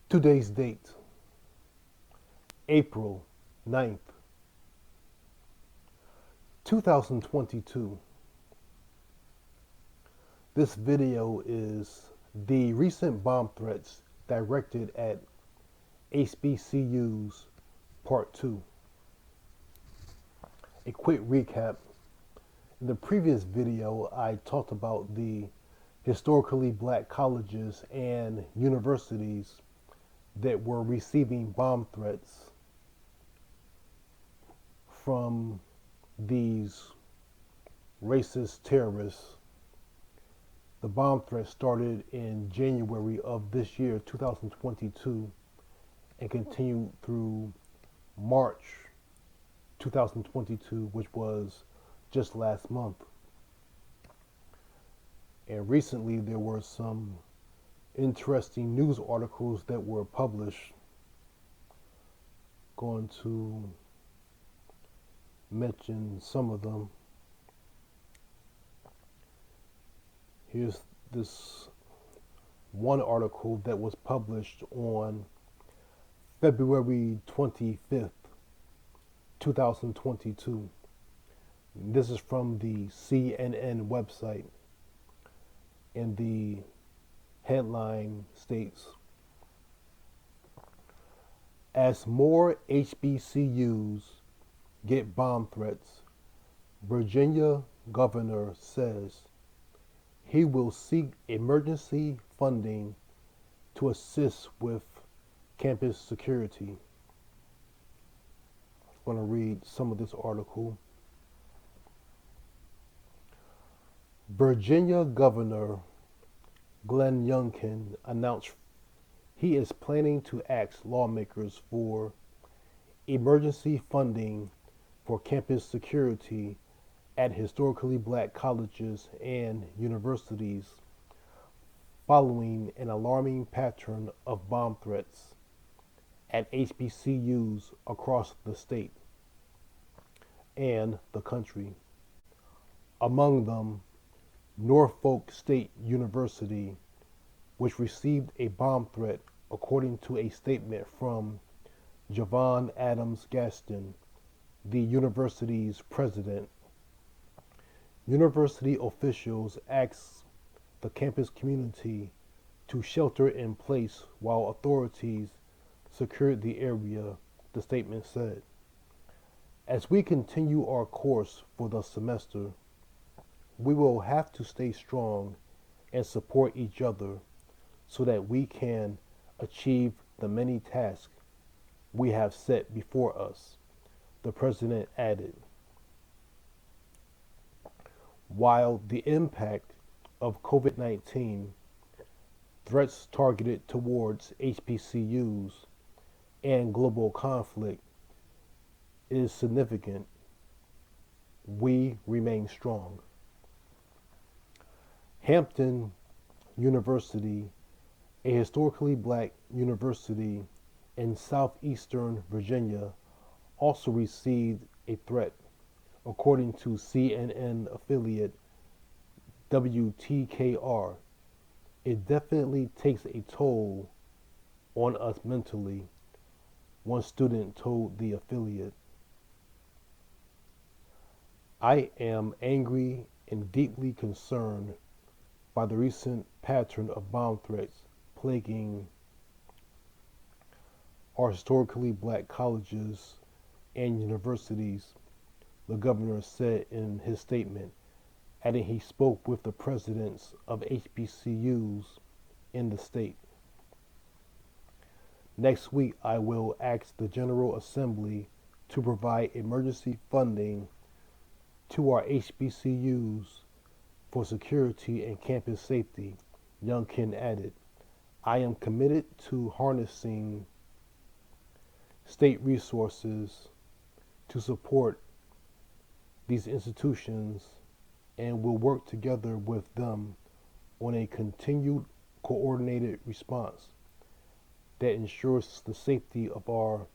Today's date, April 9th, 2022. This video is the recent bomb threats directed at HBCUs Part 2. A quick recap. In the previous video, I talked about the historically black colleges and universities that were receiving bomb threats from these racist terrorists. The bomb threat started in January of this year, 2022, and continued through March 2022, which was just last month. And recently there were some interesting news articles that were published. Going to mention some of them. Here's this one article that was published on February 25th, 2022. This is from the CNN website, and the headline states, as more HBCUs get bomb threats, Virginia governor says he will seek emergency funding to assist with campus security. I'm going to read some of this article. Virginia Governor Glenn Youngkin announced he is planning to ask lawmakers for emergency funding for campus security at historically black colleges and universities following an alarming pattern of bomb threats at HBCUs across the state and the country. Among them, Norfolk State University, which received a bomb threat according to a statement from Javon Adams Gaston, the university's president. University officials asked the campus community to shelter in place while authorities secured the area, the statement said. As we continue our course for the semester, we will have to stay strong and support each other so that we can achieve the many tasks we have set before us, the president added. While the impact of COVID-19, threats targeted towards HBCUs, and global conflict is significant, we remain strong. Hampton University, a historically black university in southeastern Virginia, also received a threat, according to CNN affiliate WTKR. It definitely takes a toll on us mentally, one student told the affiliate. I am angry and deeply concerned by the recent pattern of bomb threats plaguing our historically black colleges and universities, the governor said in his statement, adding he spoke with the presidents of HBCUs in the state. Next week, I will ask the General Assembly to provide emergency funding to our HBCUs for security and campus safety, Youngkin added. I am committed to harnessing state resources to support these institutions and will work together with them on a continued coordinated response that ensures the safety of our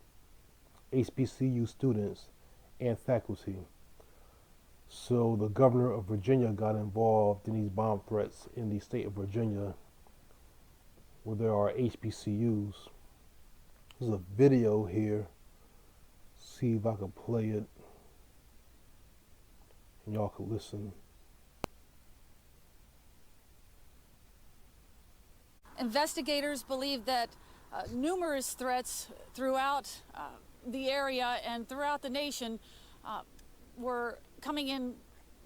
HBCU students and faculty. So the governor of Virginia got involved in these bomb threats in the state of Virginia, where there are HBCUs. There's a video here. See if I can play it and y'all can listen. Investigators believe that numerous threats throughout the area and throughout the nation were coming in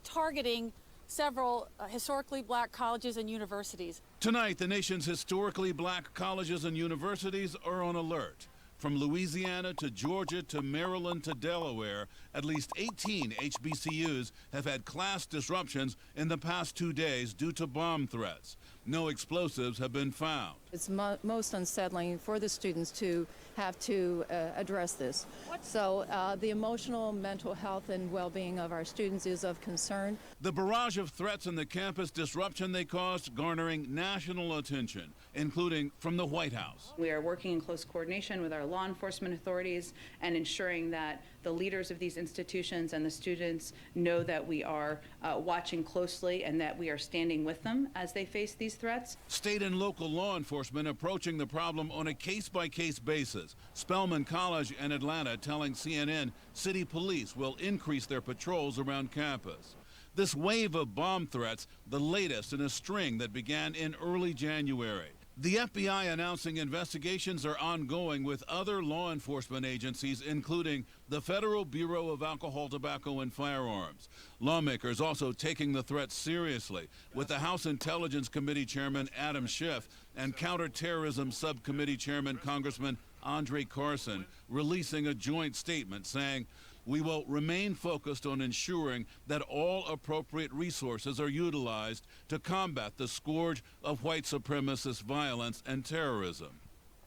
targeting several historically black colleges and universities. Tonight, the nation's historically black colleges and universities are on alert. From Louisiana to Georgia to Maryland to Delaware, at least 18 HBCUs have had class disruptions in the past 2 days due to bomb threats. No explosives have been found. It's most unsettling for the students to have to address this. So the emotional, mental health, and well-being of our students is of concern. The barrage of threats and the campus disruption they caused garnering national attention, including from the White House. We are working in close coordination with our law enforcement authorities and ensuring that the leaders of these institutions and the students know that we are watching closely and that we are standing with them as they face these threats. State and local law enforcement approaching the problem on a case-by-case basis. Spelman College and Atlanta telling CNN city police will increase their patrols around campus. This wave of bomb threats, the latest in a string that began in early January. The FBI announcing investigations are ongoing with other law enforcement agencies, including the Federal Bureau of Alcohol, Tobacco, and Firearms. Lawmakers also taking the threat seriously, with the House Intelligence Committee Chairman Adam Schiff and Counterterrorism Subcommittee Chairman Congressman Andre Carson releasing a joint statement saying, "We will remain focused on ensuring that all appropriate resources are utilized to combat the scourge of white supremacist violence and terrorism."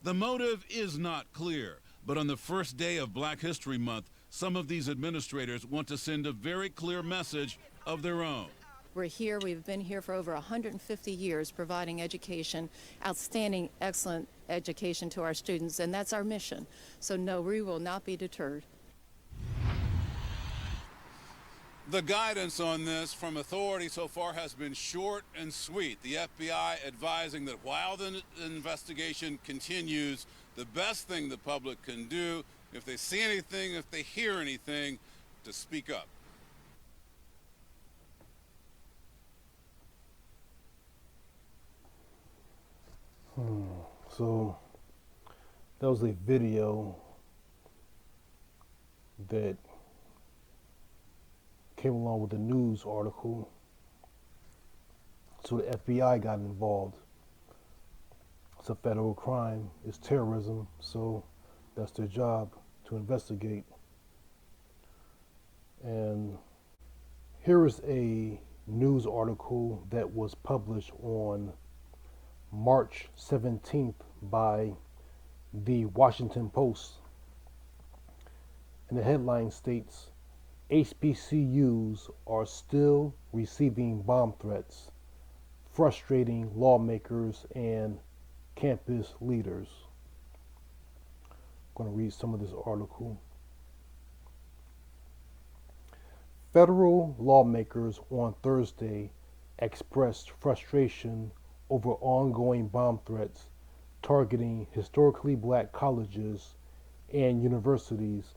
The motive is not clear, but on the first day of Black History Month, some of these administrators want to send a very clear message of their own. We're here, we've been here for over 150 years providing education, outstanding, excellent education to our students, and that's our mission. So no, we will not be deterred. The guidance on this from authorities so far has been short and sweet. The FBI advising that while the investigation continues, the best thing the public can do, if they see anything, if they hear anything, to speak up. So that was a video that came along with a news article. So the FBI got involved. It's a federal crime. It's terrorism. So that's their job, to investigate. And here is a news article that was published on March 17th by the Washington Post. And the headline states, HBCUs are still receiving bomb threats, frustrating lawmakers and campus leaders. I'm going to read some of this article. Federal lawmakers on Thursday expressed frustration over ongoing bomb threats targeting historically black colleges and universities,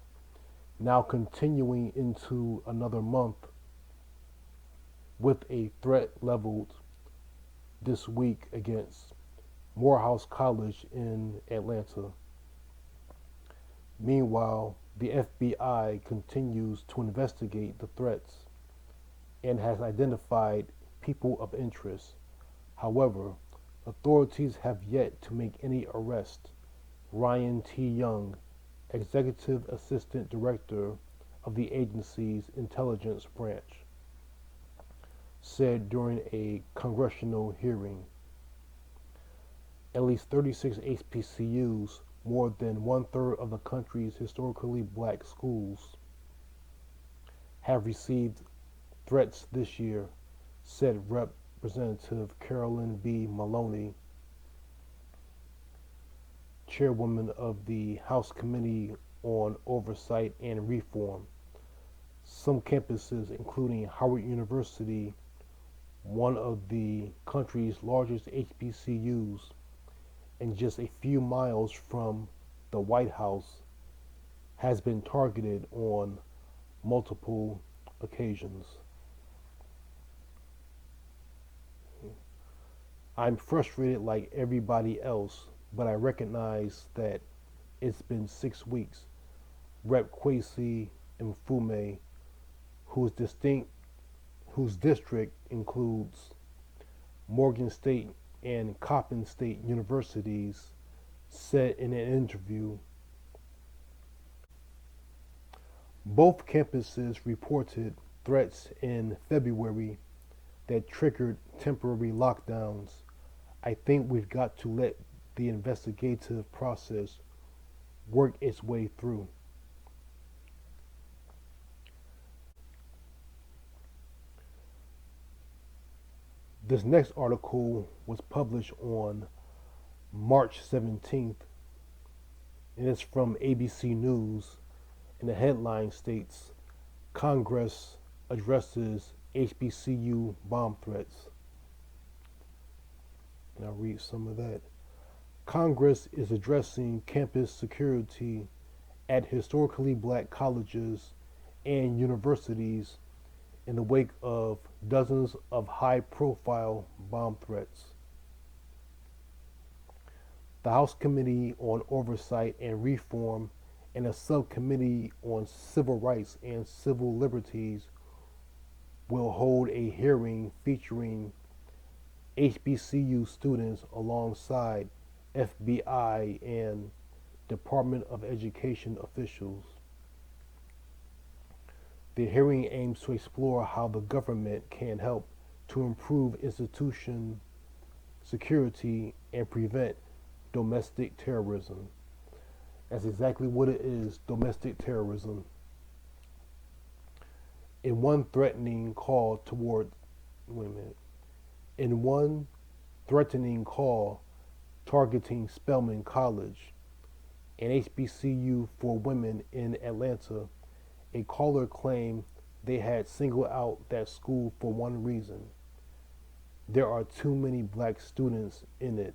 now continuing into another month, with a threat leveled this week against Morehouse College in Atlanta. Meanwhile, the FBI continues to investigate the threats and has identified people of interest. However, authorities have yet to make any arrest. Ryan T. Young, Executive Assistant Director of the agency's intelligence branch, said during a congressional hearing. At least 36 HBCUs, more than 1/3 of the country's historically black schools, have received threats this year, said Representative Carolyn B. Maloney, chairwoman of the House Committee on Oversight and Reform. Some campuses, including Howard University, one of the country's largest HBCUs, and just a few miles from the White House has been targeted on multiple occasions. I'm frustrated like everybody else, but I recognize that it's been 6 weeks. Rep. Kwesi Mfume, whose district includes Morgan State and Coppin State universities, said in an interview, both campuses reported threats in February that triggered temporary lockdowns. I think we've got to let the investigative process work its way through. This next article was published on March 17th, and it's from ABC News, and the headline states, Congress addresses HBCU bomb threats. And I'll read some of that. Congress is addressing campus security at historically black colleges and universities in the wake of dozens of high-profile bomb threats. The House Committee on Oversight and Reform and a subcommittee on civil rights and civil liberties will hold a hearing featuring HBCU students alongside FBI and Department of Education officials. The hearing aims to explore how the government can help to improve institution security and prevent domestic terrorism. That's exactly what it is, domestic terrorism. In one threatening call targeting Spelman College, an HBCU for women in Atlanta, a caller claimed they had singled out that school for one reason. There are too many black students in it,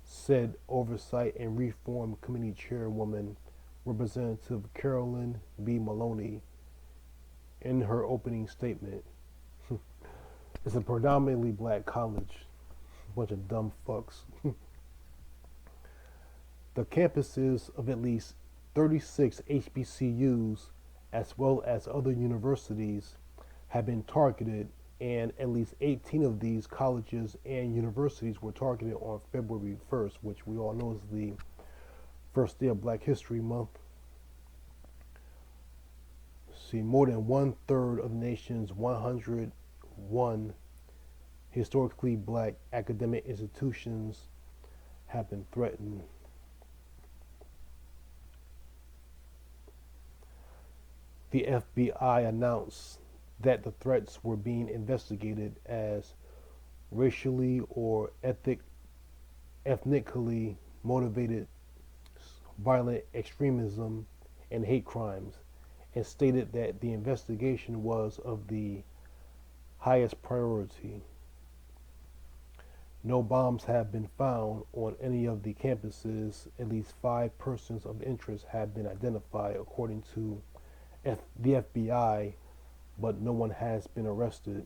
said Oversight and Reform Committee Chairwoman Representative Carolyn B. Maloney in her opening statement. It's a predominantly black college. Bunch of dumb fucks. The campuses of at least 36 HBCUs, as well as other universities, have been targeted, and at least 18 of these colleges and universities were targeted on February 1st, which we all know is the first day of Black History Month. See, more than 1/3 of the nation's 101 historically black academic institutions have been threatened. The FBI announced that the threats were being investigated as racially or ethnically motivated violent extremism and hate crimes, and stated that the investigation was of the highest priority. No bombs have been found on any of the campuses. At least 5 persons of interest have been identified, according to the FBI, but no one has been arrested.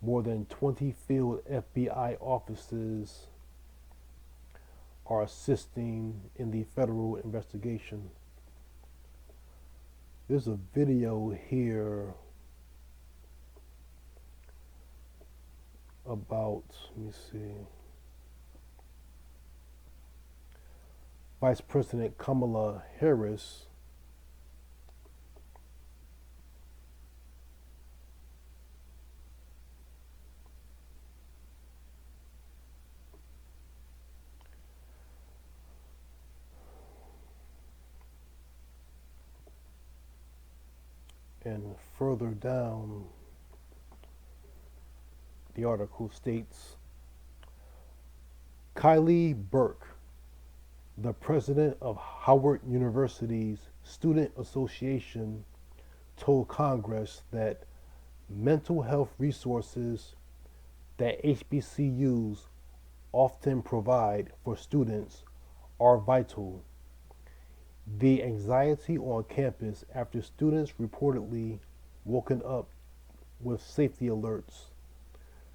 More than 20 field FBI offices are assisting in the federal investigation. There's a video here about, let me see, Vice President Kamala Harris and further down the article states, Kylie Burke, the president of Howard University's Student Association, told Congress that mental health resources that HBCUs often provide for students are vital. The anxiety on campus after students reportedly woken up with safety alerts,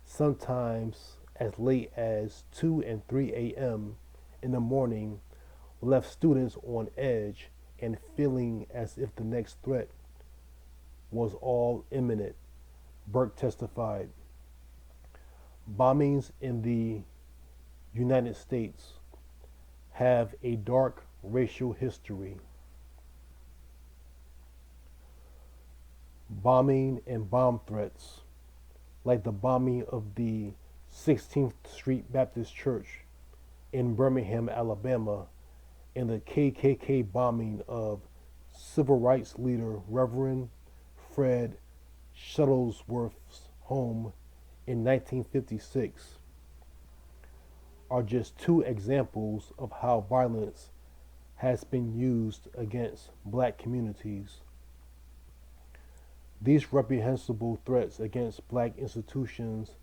sometimes as late as 2 and 3 a.m. in the morning, left students on edge and feeling as if the next threat was all imminent, Burke testified. Bombings in the United States have a dark racial history. Bombing and bomb threats, like the bombing of the 16th Street Baptist Church in Birmingham, Alabama, and the KKK bombing of civil rights leader Reverend Fred Shuttlesworth's home in 1956, are just two examples of how violence has been used against black communities. These reprehensible threats against black institutions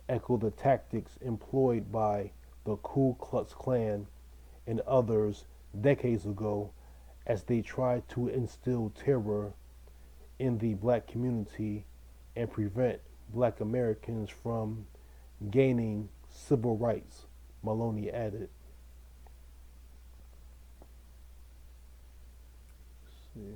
echo the tactics employed by the Ku Klux Klan and others decades ago as they tried to instill terror in the black community and prevent black Americans from gaining civil rights, Maloney added. Let's see.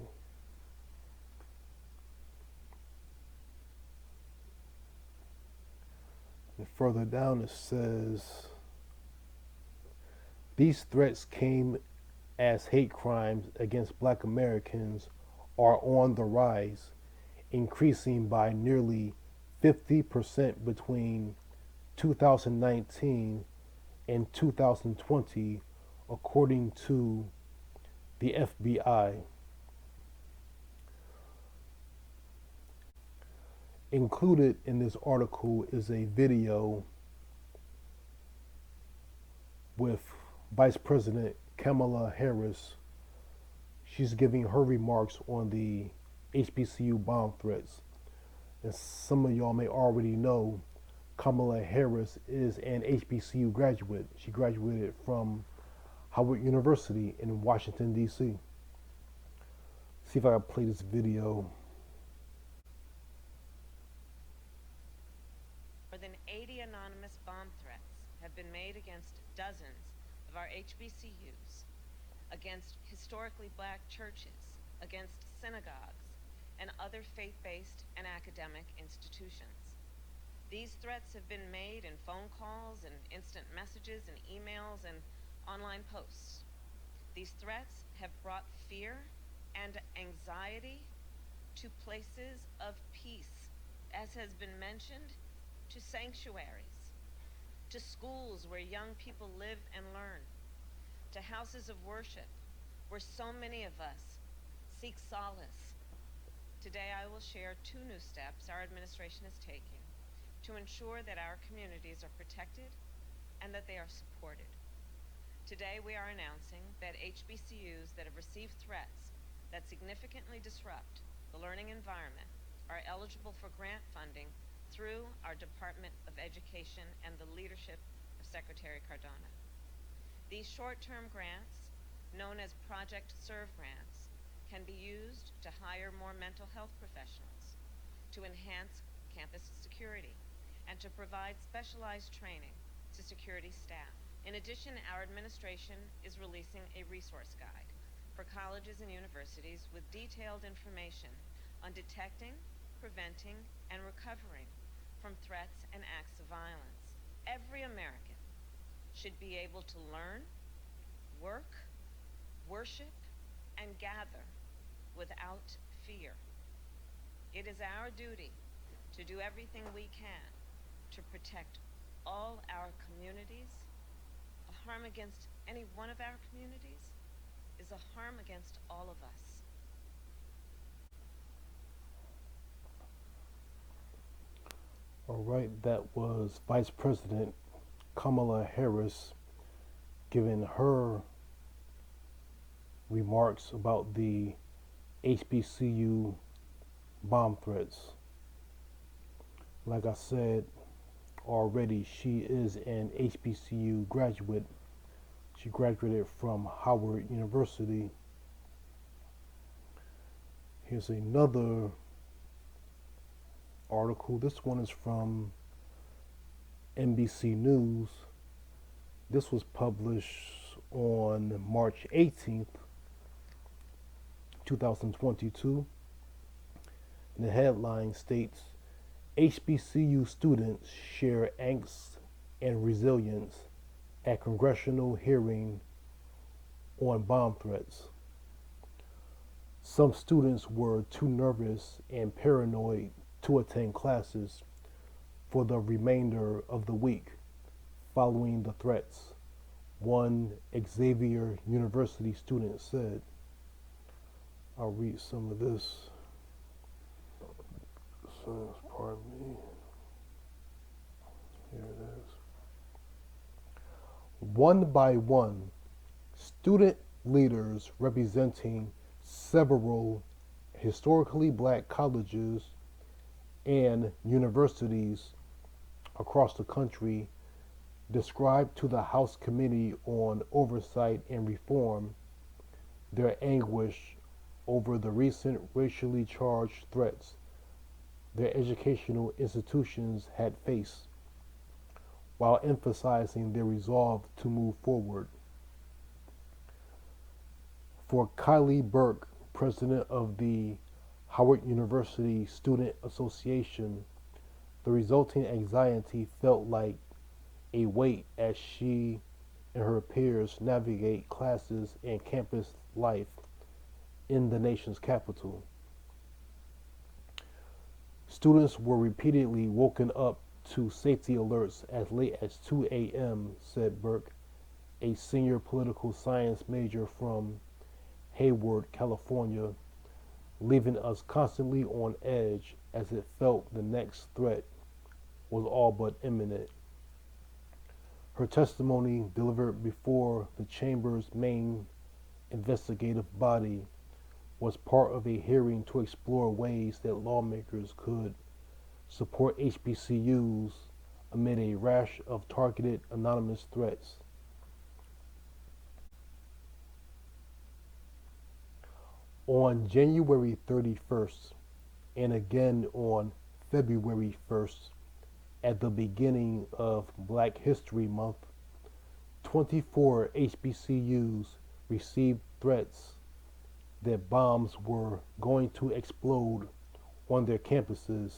And further down it says, these threats came as hate crimes against black Americans are on the rise, increasing by nearly 50% between 2019 and 2020, according to the FBI. Included in this article is a video with Vice President Kamala Harris. She's giving her remarks on the HBCU bomb threats. And some of y'all may already know Kamala Harris is an HBCU graduate. She graduated from Howard University in Washington, D.C. See if I can play this video. More than 80 anonymous bomb threats have been made against dozens of our HBCUs, against historically black churches, against synagogues, and other faith-based and academic institutions. These threats have been made in phone calls and instant messages and emails and online posts. These threats have brought fear and anxiety to places of peace, as has been mentioned, to sanctuaries, to schools where young people live and learn, to houses of worship where so many of us seek solace. Today I will share two new steps our administration is taking to ensure that our communities are protected and that they are supported. Today we are announcing that HBCUs that have received threats that significantly disrupt the learning environment are eligible for grant funding through our Department of Education and the leadership of Secretary Cardona. These short-term grants, known as Project Serve grants, can be used to hire more mental health professionals, to enhance campus security, and to provide specialized training to security staff. In addition, our administration is releasing a resource guide for colleges and universities with detailed information on detecting, preventing, and recovering from threats and acts of violence. Every American should be able to learn, work, worship, and gather without fear. It is our duty to do everything we can to protect all our communities. A harm against any one of our communities is a harm against all of us. All right, that was Vice President Kamala Harris giving her remarks about the HBCU bomb threats. Like I said already, she is an HBCU graduate. She graduated from Howard University. Here's another article. This one is from NBC News. This was published on March 18th, 2022. And the headline states, HBCU students share angst and resilience at congressional hearing on bomb threats. Some students were too nervous and paranoid to attend classes for the remainder of the week following the threats, one Xavier University student said. I'll read some of this. Pardon me. Here it is. One by one, student leaders representing several historically black colleges and universities across the country described to the House Committee on Oversight and Reform their anguish over the recent racially charged threats their educational institutions had faced, while emphasizing their resolve to move forward. For Kylie Burke, president of the Howard University Student Association, the resulting anxiety felt like a weight as she and her peers navigate classes and campus life in the nation's capital. Students were repeatedly woken up to safety alerts as late as 2 a.m., said Burke, a senior political science major from Hayward, California, leaving us constantly on edge as it felt the next threat was all but imminent. Her testimony, delivered before the chamber's main investigative body, was part of a hearing to explore ways that lawmakers could support HBCUs amid a rash of targeted anonymous threats. On January 31st, and again on February 1st, at the beginning of Black History Month, 24 HBCUs received threats that bombs were going to explode on their campuses.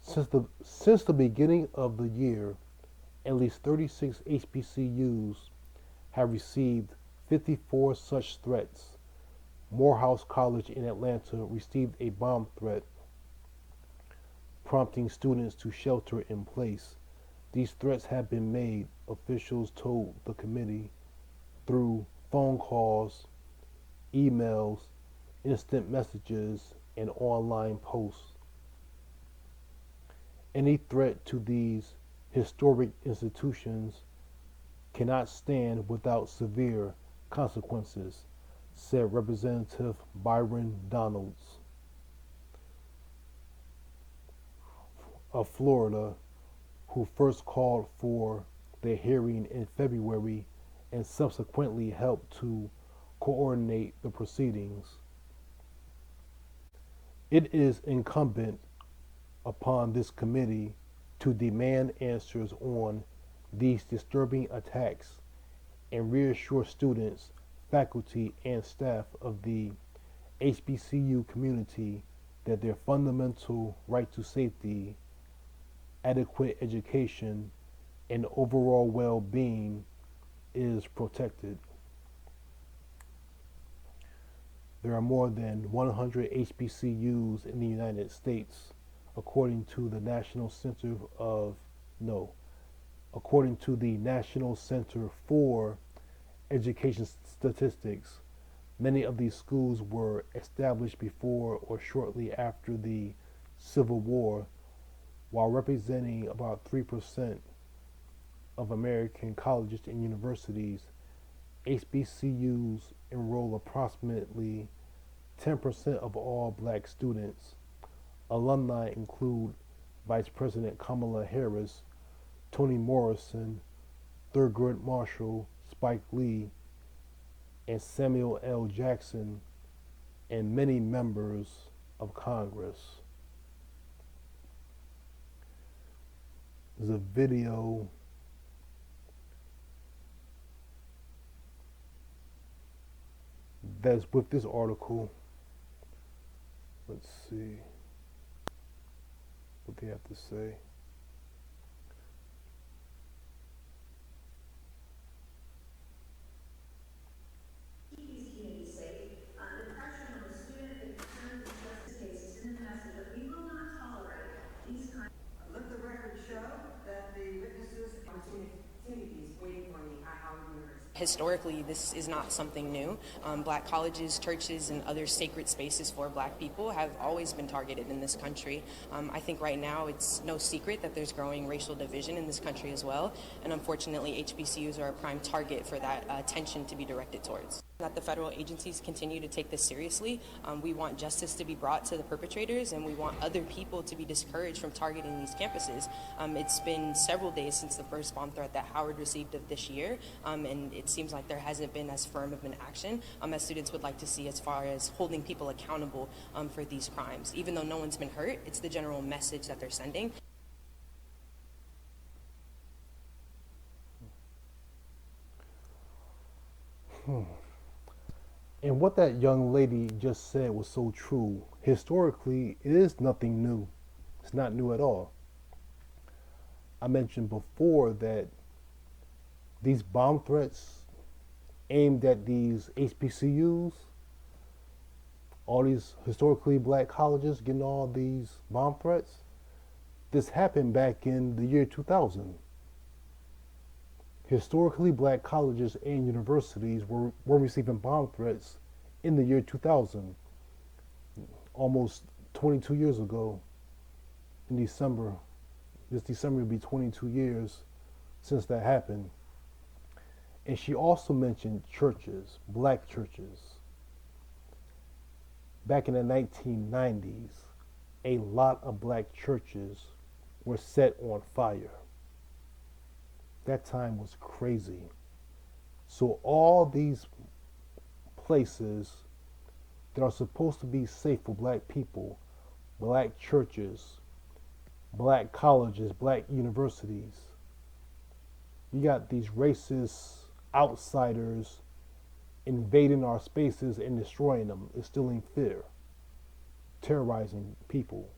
Since the beginning of the year, at least 36 HBCUs have received 54 such threats. Morehouse College in Atlanta received a bomb threat, prompting students to shelter in place. These threats have been made, officials told the committee, through phone calls, emails, instant messages, and online posts. Any threat to these historic institutions cannot stand without severe consequences, said Representative Byron Donalds of Florida, who first called for the hearing in February and subsequently helped to coordinate the proceedings. It is incumbent upon this committee to demand answers on these disturbing attacks and reassure students, faculty, and staff of the HBCU community that their fundamental right to safety, adequate education, and overall well-being is protected. There are more than 100 HBCUs in the United States, according to the National Center for Education Statistics. Many of these schools were established before or shortly after the Civil War, while representing about 3% of American colleges and universities. HBCUs enroll approximately 10% of all black students. Alumni include Vice President Kamala Harris, Toni Morrison, Thurgood Marshall, Spike Lee and Samuel L. Jackson and many members of Congress. There's a video that's with this article. Let's see what they have to say. Keep these communities safe. The pressure on the student, the concerns of justice cases in the message that we will not tolerate these kinds. Let the record show that the witnesses opportunities waiting for me at Howard University. Historically, this is not something new. Black colleges, churches, and other sacred spaces for Black people have always been targeted in this country. I think right now it's no secret that there's growing racial division in this country as well, and unfortunately HBCUs are a prime target for that attention to be directed towards. That the federal agencies continue to take this seriously. We want justice to be brought to the perpetrators, and we want other people to be discouraged from targeting these campuses. It's been several days since the first bomb threat that Howard received of this year, and it seems like there hasn't been as firm of an action as students would like to see as far as holding people accountable for these crimes. Even though no one's been hurt, it's the general message that they're sending. And what that young lady just said was so true. Historically, it is nothing new. It's not new at all. I mentioned before that these bomb threats aimed at these HBCUs, all these historically Black colleges getting all these bomb threats, this happened back in the year 2000. Historically Black colleges and universities were receiving bomb threats in the year 2000, almost 22 years ago in December. This December will be 22 years since that happened. And she also mentioned churches, Black churches. Back in the 1990s, a lot of Black churches were set on fire. That time was crazy. So all these places that are supposed to be safe for Black people, Black churches, Black colleges, Black universities, you got these racist outsiders invading our spaces and destroying them, instilling fear, terrorizing people.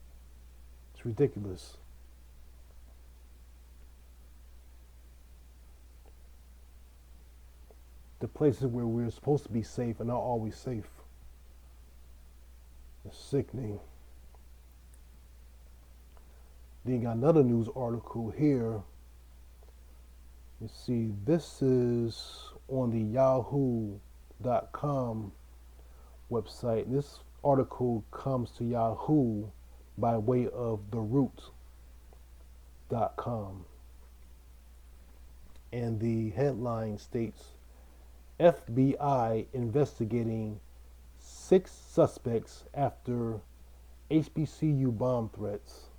It's ridiculous. The places where we're supposed to be safe are not always safe. It's sickening. Then you got another news article here. You see, this is on the yahoo.com website. This article comes to Yahoo by way of theroot.com. And the headline states, FBI investigating 6 suspects after HBCU bomb threats.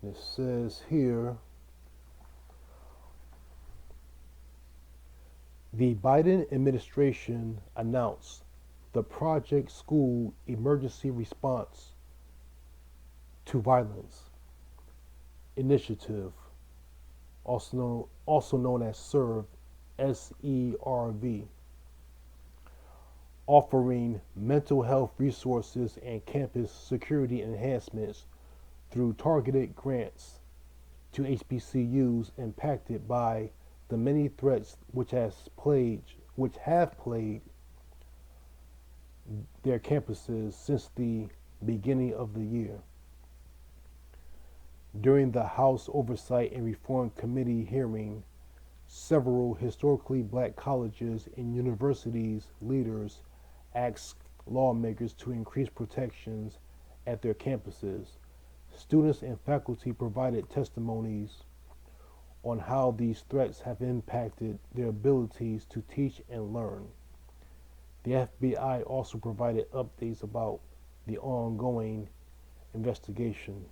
It says here, the Biden administration announced the Project School Emergency Response to Violence Initiative, also known as SERV, SERV, offering mental health resources and campus security enhancements through targeted grants to HBCUs impacted by the many threats which have plagued their campuses since the beginning of the year. During the House Oversight and Reform Committee hearing, several historically Black colleges and universities leaders asked lawmakers to increase protections at their campuses. Students and faculty provided testimonies on how these threats have impacted their abilities to teach and learn. The FBI also provided updates about the ongoing investigation.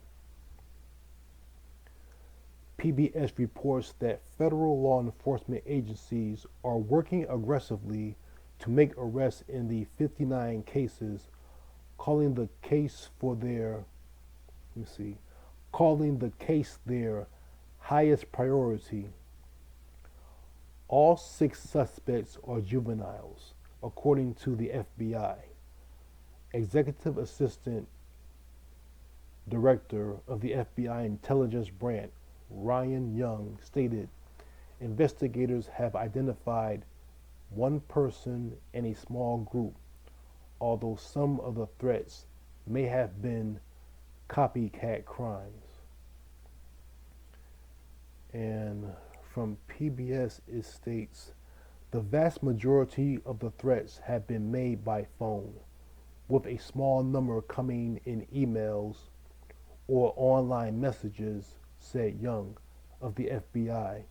PBS reports that federal law enforcement agencies are working aggressively to make arrests in the 59 cases, calling the case for their, let me see, calling the case their highest priority. All 6 suspects are juveniles, according to the FBI. Executive Assistant Director of the FBI Intelligence Branch, Ryan Young, stated investigators have identified one person and a small group, although some of the threats may have been copycat crimes. And from PBS, it states the vast majority of the threats have been made by phone, with a small number coming in emails or online messages, said Young of the FBI.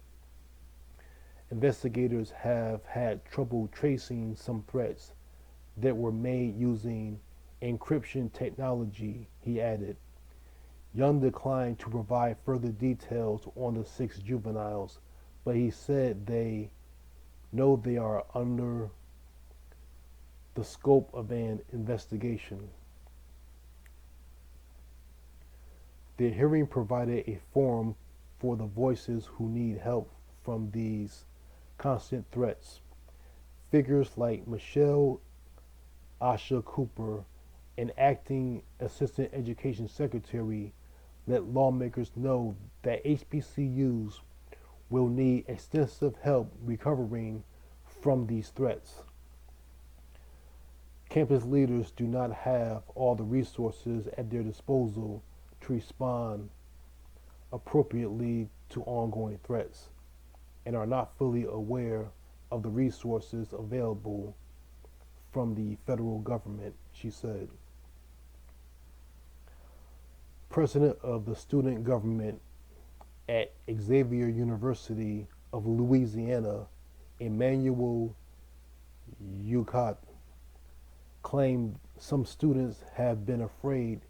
Investigators have had trouble tracing some threats that were made using encryption technology, he added. Young declined to provide further details on the 6 juveniles, but he said they know they are under the scope of an investigation. The hearing provided a forum for the voices who need help from these constant threats. Figures like Michelle Asha Cooper, an acting assistant education secretary, let lawmakers know that HBCUs will need extensive help recovering from these threats. Campus leaders do not have all the resources at their disposal to respond appropriately to ongoing threats and are not fully aware of the resources available from the federal government, she said. President of the student government at Xavier University of Louisiana, Emmanuel Ucott, claimed some students have been afraid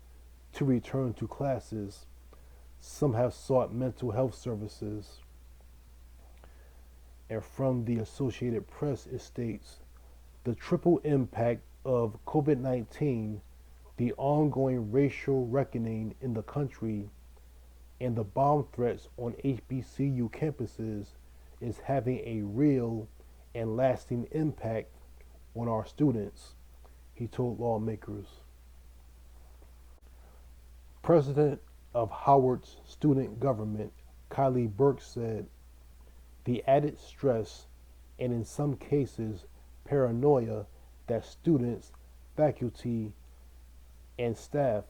to return to classes. Some have sought mental health services. And from the Associated Press, it states, the triple impact of COVID-19, the ongoing racial reckoning in the country, and the bomb threats on HBCU campuses is having a real and lasting impact on our students, he told lawmakers. President of Howard's student government, Kylie Burke, said the added stress and in some cases paranoia that students, faculty, and staff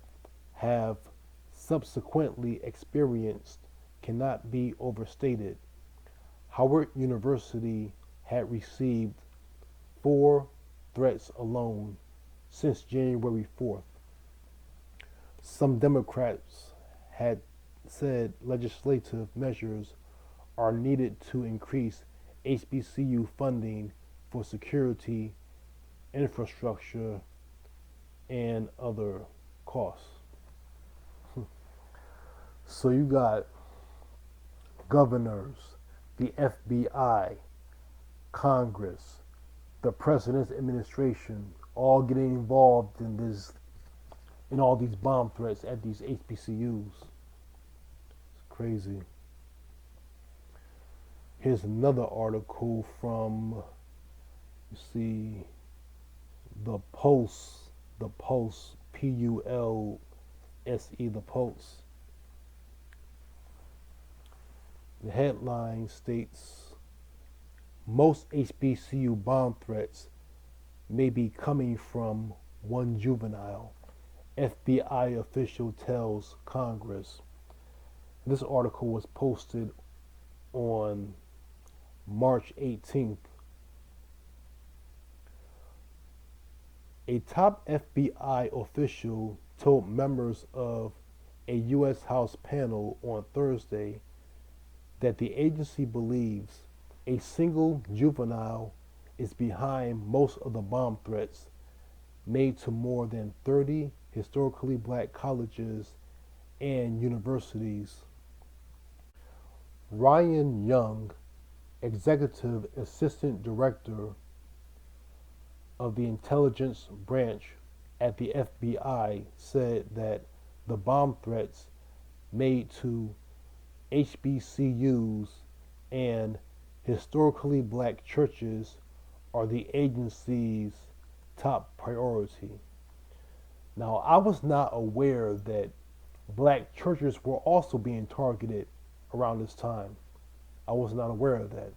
have subsequently experienced cannot be overstated. Howard University had received 4 threats alone since January 4th. Some Democrats had said legislative measures are needed to increase HBCU funding for security, infrastructure, and other costs. So you got governors, the FBI, Congress, the president's administration, all getting involved in all these bomb threats at these HBCUs. It's crazy. Here's another article from, you see, the Pulse, P-U-L-S-E, the Pulse. The headline states, most HBCU bomb threats may be coming from one juvenile, FBI official tells Congress. This article was posted on March 18th. A top FBI official told members of a U.S. House panel on Thursday that the agency believes a single juvenile is behind most of the bomb threats made to more than 30 historically black colleges and universities. Ryan Young, Executive Assistant Director of the Intelligence Branch at the FBI, said that the bomb threats made to HBCUs and historically black churches are the agency's top priority. Now, I was not aware that black churches were also being targeted around this time. I was not aware of that.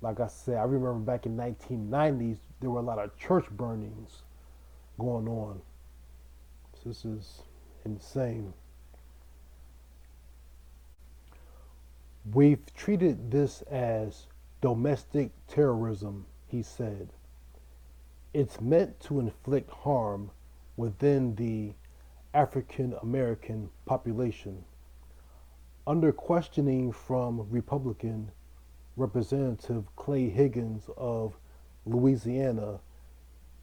Like I said, I remember back in 1990s, there were a lot of church burnings going on. So this is insane. We've treated this as domestic terrorism, he said. It's meant to inflict harm within the African American population. Under questioning from Republican Representative Clay Higgins of Louisiana,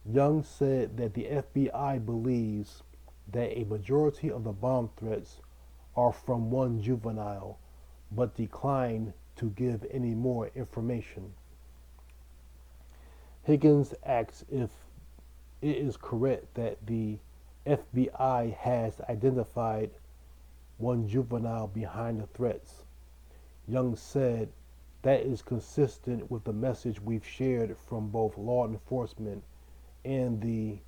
Young said that the FBI believes that a majority of the bomb threats are from one juvenile, but declined to give any more information. Higgins asks if it is correct that the FBI has identified one juvenile behind the threats. Young said that is consistent with the message we've shared from both law enforcement and the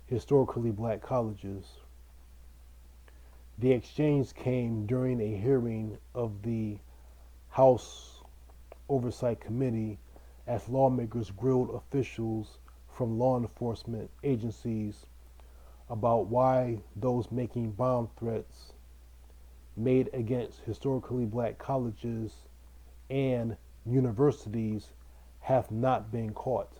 historically black colleges. The exchange came during a hearing of the House Oversight Committee as lawmakers grilled officials from law enforcement agencies about why those making bomb threats made against historically black colleges and universities have not been caught.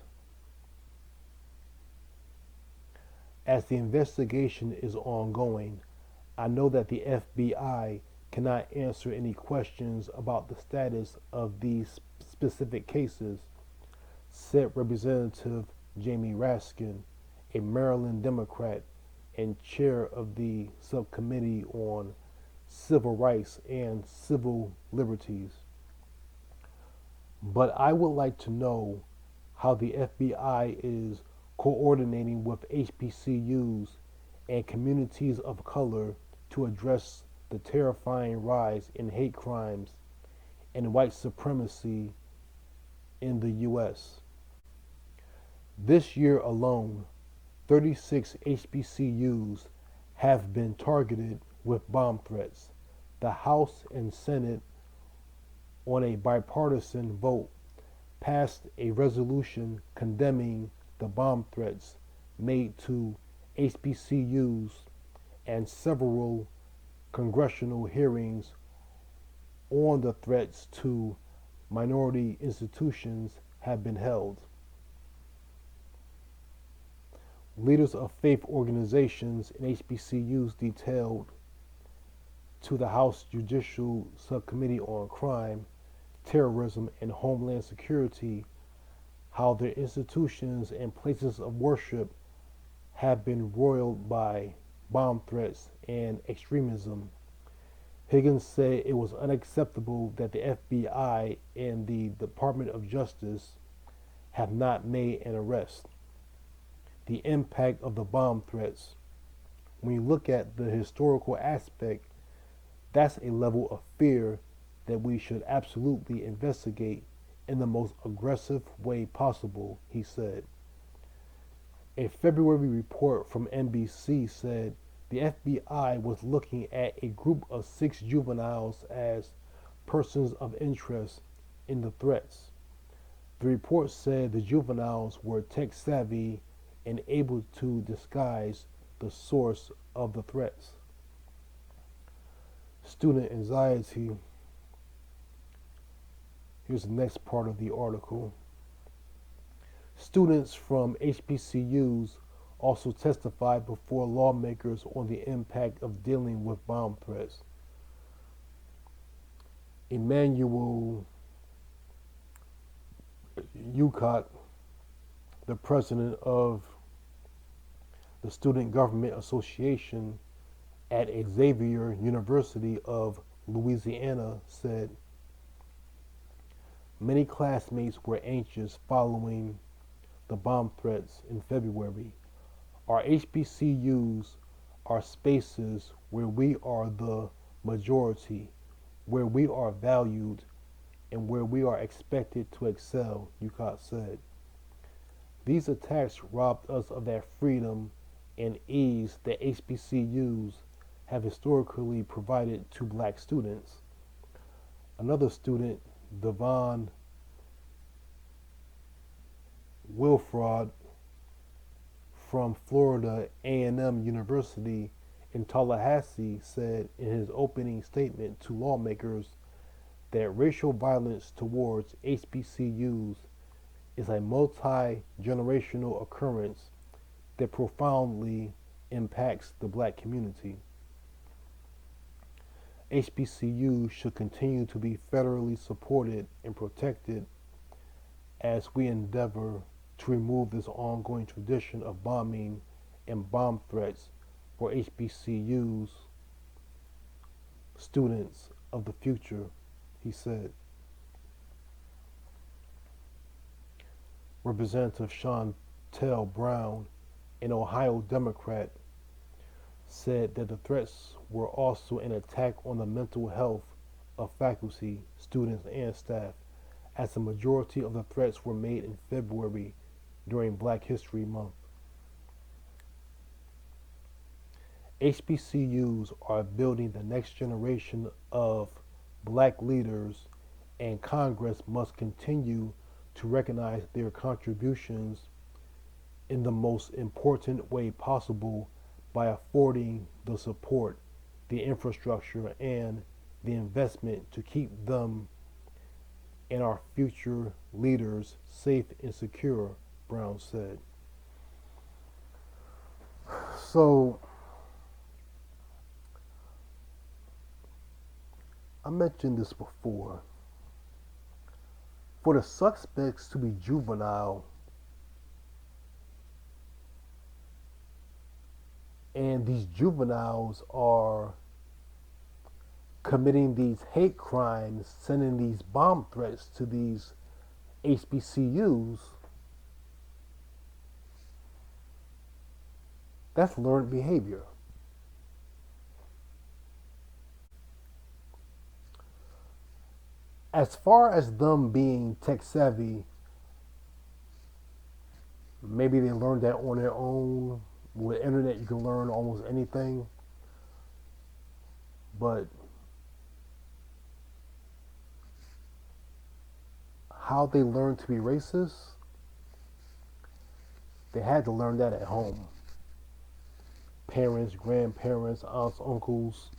As the investigation is ongoing, I know that the FBI cannot answer any questions about the status of these specific cases, said Representative Jamie Raskin, a Maryland Democrat and chair of the Subcommittee on Civil Rights and Civil Liberties. But I would like to know how the FBI is coordinating with HBCUs and communities of color to address the terrifying rise in hate crimes and white supremacy in the U.S. This year alone, 36 HBCUs have been targeted with bomb threats. The House and Senate, on a bipartisan vote, passed a resolution condemning the bomb threats made to HBCUs, and several congressional hearings on the threats to minority institutions have been held. Leaders of faith organizations and HBCUs detailed to the House Judicial Subcommittee on Crime, Terrorism, and Homeland Security how their institutions and places of worship have been roiled by bomb threats and extremism. Higgins said it was unacceptable that the FBI and the Department of Justice have not made an arrest. The impact of the bomb threats, when you look at the historical aspect, that's a level of fear that we should absolutely investigate in the most aggressive way possible, he said. A February report from NBC said the FBI was looking at a group of 6 juveniles as persons of interest in the threats. The report said the juveniles were tech savvy and able to disguise the source of the threats. Student anxiety. Here's the next part of the article. Students from HBCUs also testified before lawmakers on the impact of dealing with bomb threats. Emmanuel Ucott, the president of the Student Government Association at Xavier University of Louisiana, said many classmates were anxious following the bomb threats in February. Our HBCUs are spaces where we are the majority, where we are valued, and where we are expected to excel, Yucat said. These attacks robbed us of that freedom and ease that HBCUs have historically provided to black students. Another student, Devon Wilfrod from Florida A&M University in Tallahassee, said in his opening statement to lawmakers that racial violence towards HBCUs is a multi-generational occurrence that profoundly impacts the black community. HBCUs should continue to be federally supported and protected as we endeavor to remove this ongoing tradition of bombing and bomb threats for HBCUs, students of the future, he said. Representative Shontel Brown, an Ohio Democrat, said that the threats were also an attack on the mental health of faculty, students, and staff, as the majority of the threats were made in February during Black History Month. HBCUs are building the next generation of black leaders, and Congress must continue to recognize their contributions in the most important way possible by affording the support, the infrastructure, and the investment to keep them and our future leaders safe and secure, Brown said. So, I mentioned this before. For the suspects to be juvenile and these juveniles are committing these hate crimes, sending these bomb threats to these HBCUs, that's learned behavior. As far as them being tech savvy, maybe they learned that on their own. With internet, you can learn almost anything. But how they learned to be racist, they had to learn that at home. Parents, grandparents, aunts, uncles,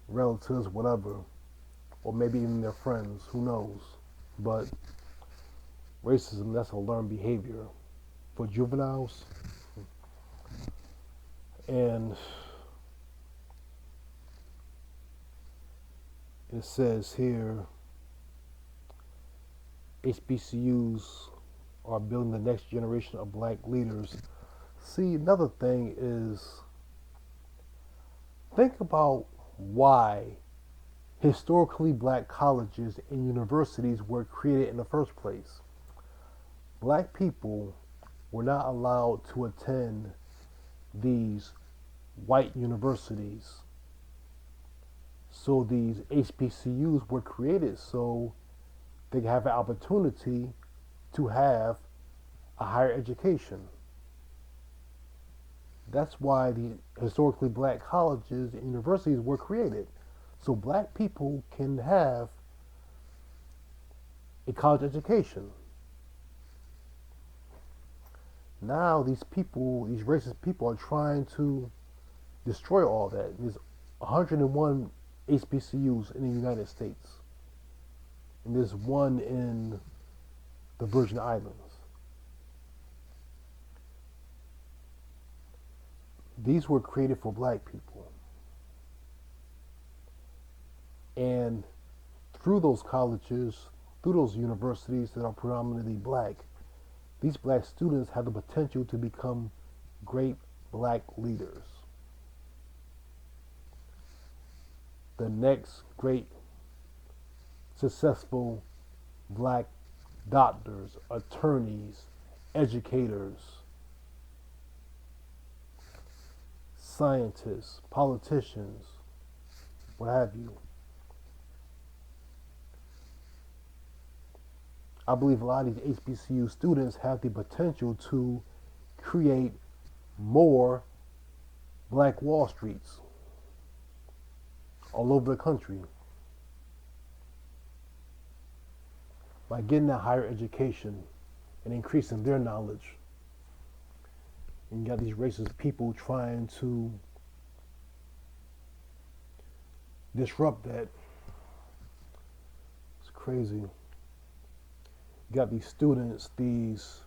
relatives, whatever, or maybe even their friends, who knows. But racism, that's a learned behavior for juveniles. And it says here, HBCUs are building the next generation of black leaders. See, another thing is, think about why historically black colleges and universities were created in the first place. Black people were not allowed to attend these white universities. So these HBCUs were created so they have an opportunity to have a higher education. That's why the historically black colleges and universities were created. So black people can have a college education. Now these people, these racist people, are trying to destroy all that. There's 101 HBCUs in the United States. And there's one in the Virgin Islands. These were created for black people. And through those colleges, through those universities that are predominantly black, these black students have the potential to become great black leaders. the next great successful black doctors, attorneys, educators, scientists, politicians, what have you. I believe a lot of these HBCU students have the potential to create more Black Wall Streets all over the country by getting a higher education and increasing their knowledge. And you got these racist people trying to disrupt that. It's crazy. You got these students, these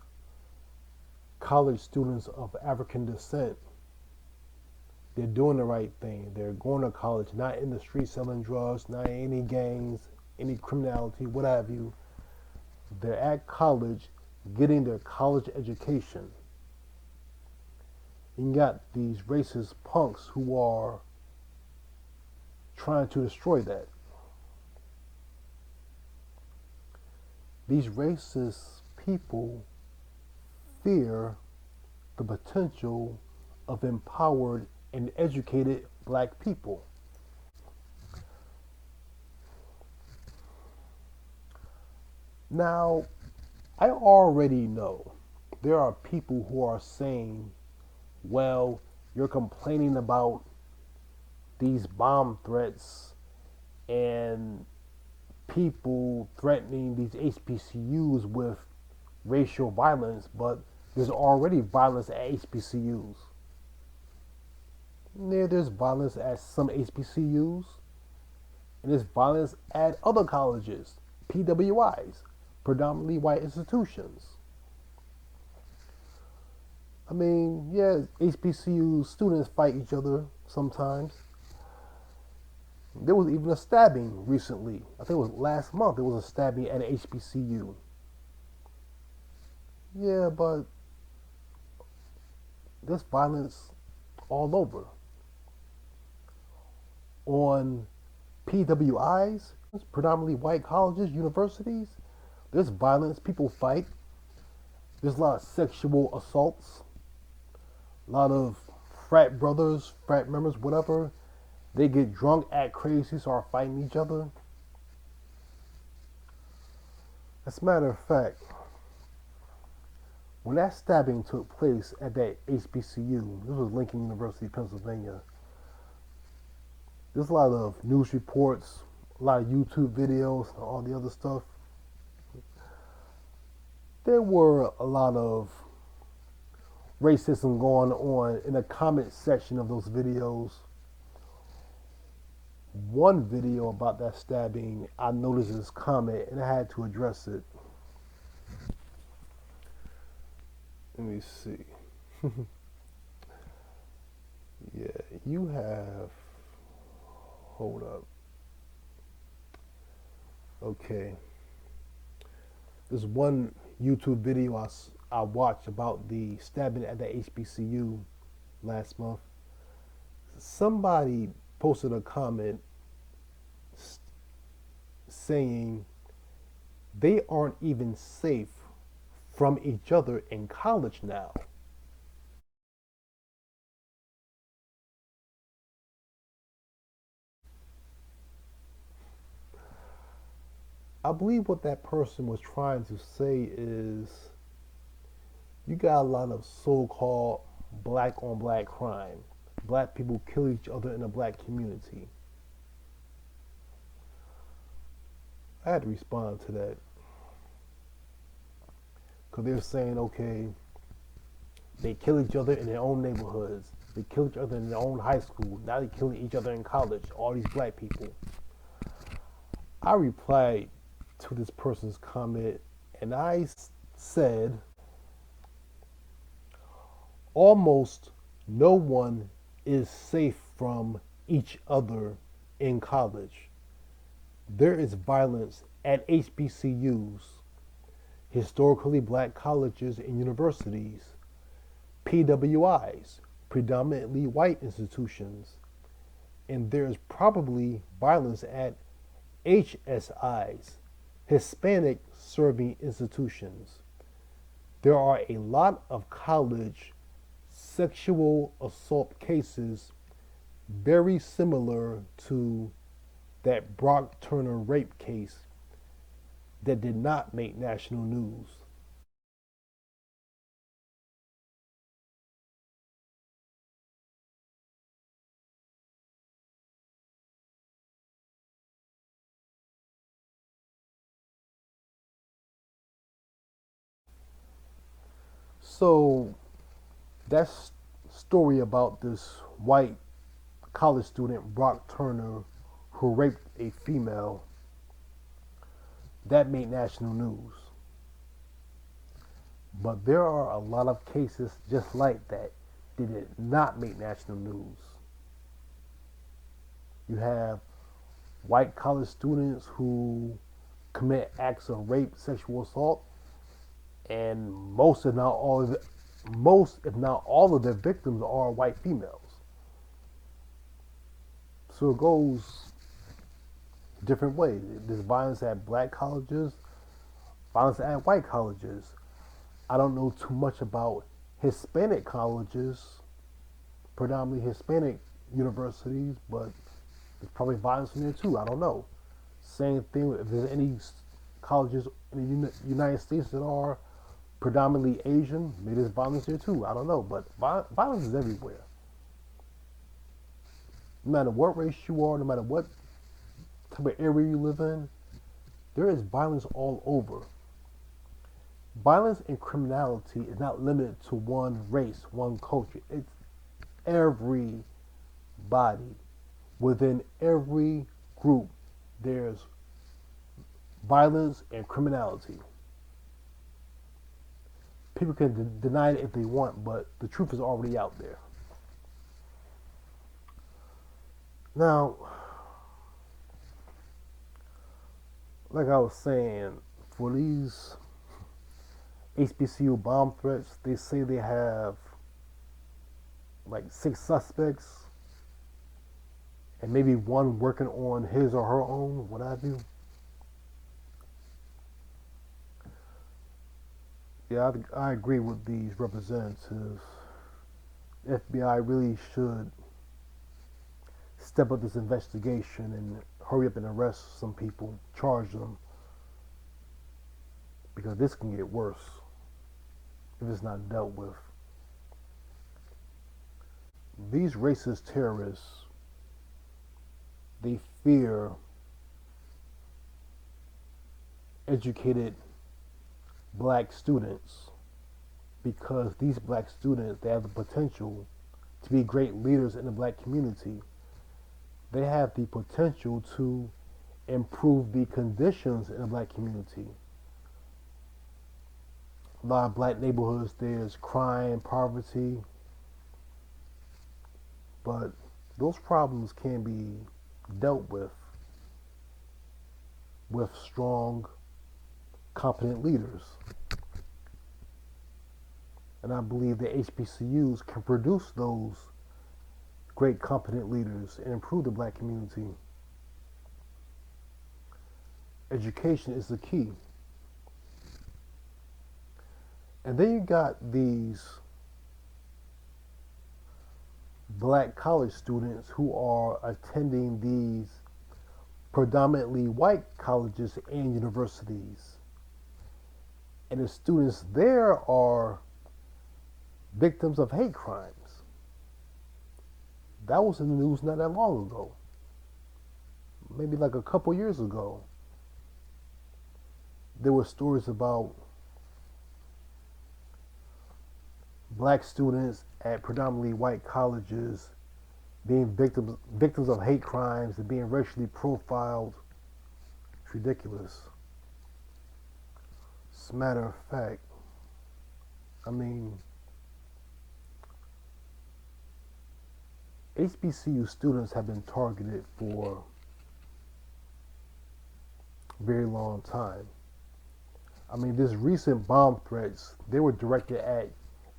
college students of African descent. They're doing the right thing. They're going to college, not in the street selling drugs, not in any gangs, any criminality, what have you. They're at college getting their college education. And you got these racist punks who are trying to destroy that. These racist people fear the potential of empowered and educated black people. Now, I already know there are people who are saying, well, you're complaining about these bomb threats and people threatening these HBCUs with racial violence, but there's already violence at HBCUs. Yeah, there's violence at some HBCUs, and there's violence at other colleges, PWIs, predominantly white institutions. I mean, yeah, HBCU students fight each other sometimes. There was even a stabbing recently. I think it was last month. There was a stabbing at an HBCU. Yeah, but there's violence all over. On PWIs, predominantly white colleges, universities, there's violence. People fight. There's a lot of sexual assaults. A lot of frat brothers, frat members, whatever. They get drunk, act crazy, start fighting each other. As a matter of fact, when that stabbing took place at that HBCU, this was Lincoln University, Pennsylvania, there's a lot of news reports, a lot of YouTube videos, and all the other stuff. There were a lot of racism going on in the comment section of those videos. One video about that stabbing, I noticed this comment and I had to address it. Let me see. Yeah, you have, hold up. Okay. There's one YouTube video I watched about the stabbing at the HBCU last month. Somebody posted a comment saying they aren't even safe from each other in college now. I believe what that person was trying to say is you got a lot of so-called black on black crime. Black people kill each other in the black community. I had to respond to that. Because they're saying, okay, they kill each other in their own neighborhoods. They kill each other in their own high school. Now they're killing each other in college. All these black people. I replied to this person's comment and I said, almost no one is safe from each other in college. There is violence at HBCUs, historically black colleges and universities, PWIs, predominantly white institutions, and there's probably violence at HSIs, Hispanic Serving Institutions. There are a lot of college sexual assault cases very similar to that Brock Turner rape case that did not make national news. So that story about this white college student, Brock Turner, who raped a female, that made national news. But there are a lot of cases just like that that did not make national news. You have white college students who commit acts of rape, sexual assault, and most, if not all of their victims are white females. So it goes different ways. There's violence at black colleges, violence at white colleges. I don't know too much about Hispanic colleges, predominantly Hispanic universities, but there's probably violence in there too. I don't know. Same thing if there's any colleges in the United States that are predominantly Asian, maybe there's violence there too. I don't know, but violence is everywhere. No matter what race you are, no matter what type of area you live in, there is violence all over. Violence and criminality is not limited to one race, one culture. It's everybody. Within every group, there's violence and criminality. People can deny it if they want, but the truth is already out there. Now, like I was saying, for these HBCU bomb threats, they say they have like 6 suspects and maybe one working on his or her own, what have you. Yeah, I agree with these representatives. FBI really should step up this investigation and hurry up and arrest some people, charge them, because this can get worse if it's not dealt with. These racist terrorists, they fear educated black students because these black students, they have the potential to be great leaders in the black community. They have the potential to improve the conditions in the black community. A lot of black neighborhoods, there's crime, poverty, but those problems can be dealt with strong, competent leaders. And I believe that HBCUs can produce those great, competent leaders and improve the black community. Education is the key. And then you got these black college students who are attending these predominantly white colleges and universities. And the students there are victims of hate crimes. That was in the news not that long ago. Maybe like a couple years ago. There were stories about black students at predominantly white colleges being victims of hate crimes and being racially profiled. It's ridiculous. As a matter of fact, I mean, HBCU students have been targeted for a very long time. I mean, these recent bomb threats, they were directed at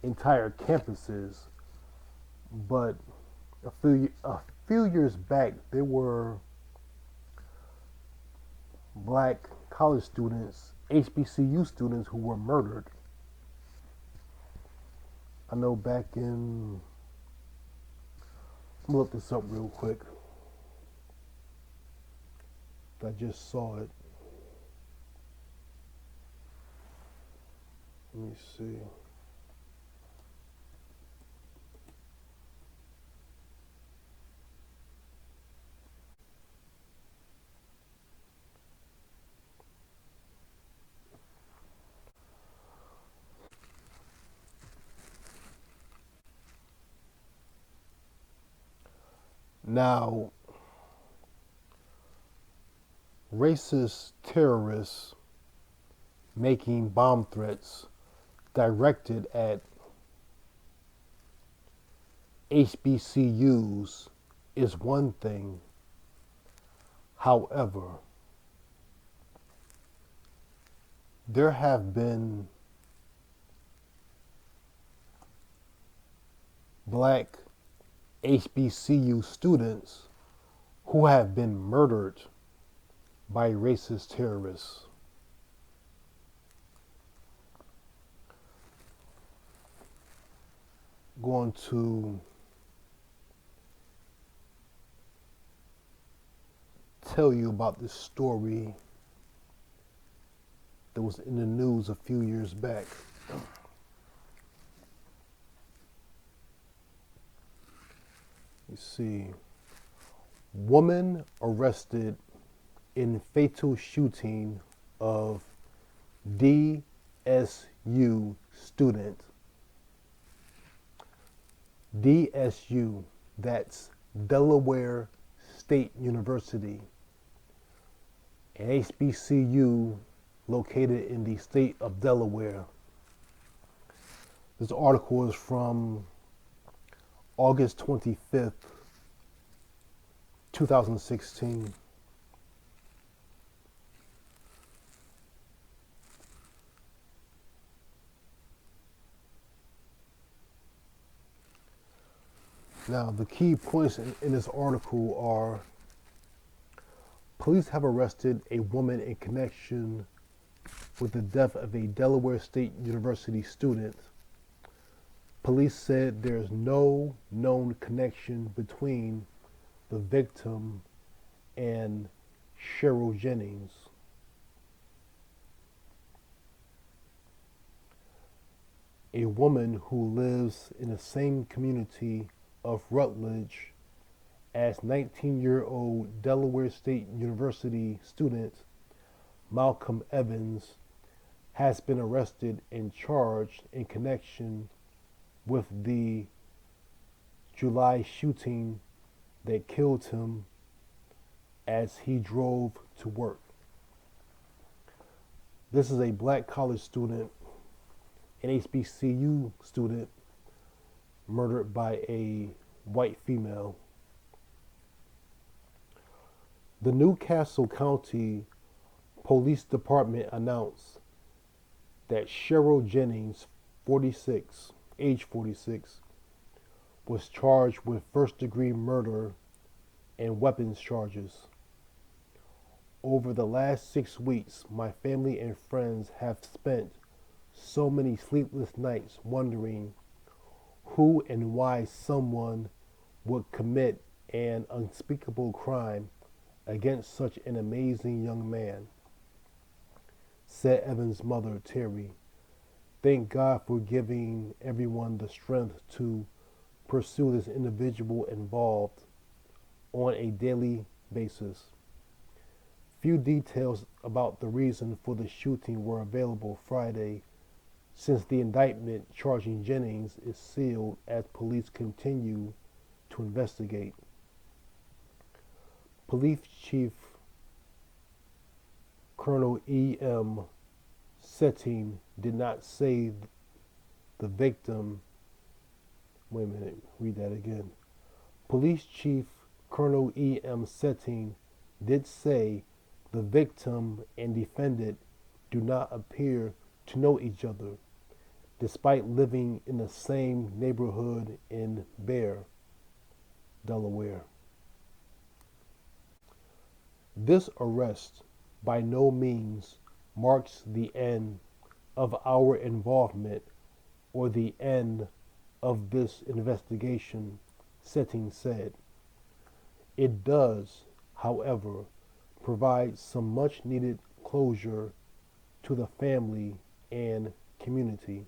entire campuses, but a few years back, there were black college students, HBCU students, who were murdered. I know back in, I'm gonna look this up real quick. I just saw it. Let me see. Now, racist terrorists making bomb threats directed at HBCUs is one thing. However, there have been black HBCU students who have been murdered by racist terrorists. Going to tell you about this story that was in the news a few years back. You see, woman arrested in fatal shooting of DSU student. DSU, that's Delaware State University, an HBCU located in the state of Delaware. This article is from August 25th, 2016. Now, the key points in this article are: police have arrested a woman in connection with the death of a Delaware State University student. Police said there is no known connection between the victim and Cheryl Jennings. A woman who lives in the same community of Rutledge as 19-year-old Delaware State University student Malcolm Evans has been arrested and charged in connection with the July shooting that killed him as he drove to work. This is a black college student, an HBCU student, murdered by a white female. The Newcastle County Police Department announced that Cheryl Jennings, age 46, was charged with first-degree murder and weapons charges. Over the last 6 weeks, my family and friends have spent so many sleepless nights wondering who and why someone would commit an unspeakable crime against such an amazing young man, said Evans' mother, Terry. Thank God for giving everyone the strength to pursue this individual involved on a daily basis. Few details about the reason for the shooting were available Friday, since the indictment charging Jennings is sealed as police continue to investigate. Police Chief Colonel E.M. Setting did not say the victim. Wait a minute, read that again. Police Chief Colonel E.M. Setting did say the victim and defendant do not appear to know each other, despite living in the same neighborhood in Bear, Delaware. This arrest by no means marks the end of our involvement or the end of this investigation, Settings said. It does, however, provide some much needed closure to the family and community.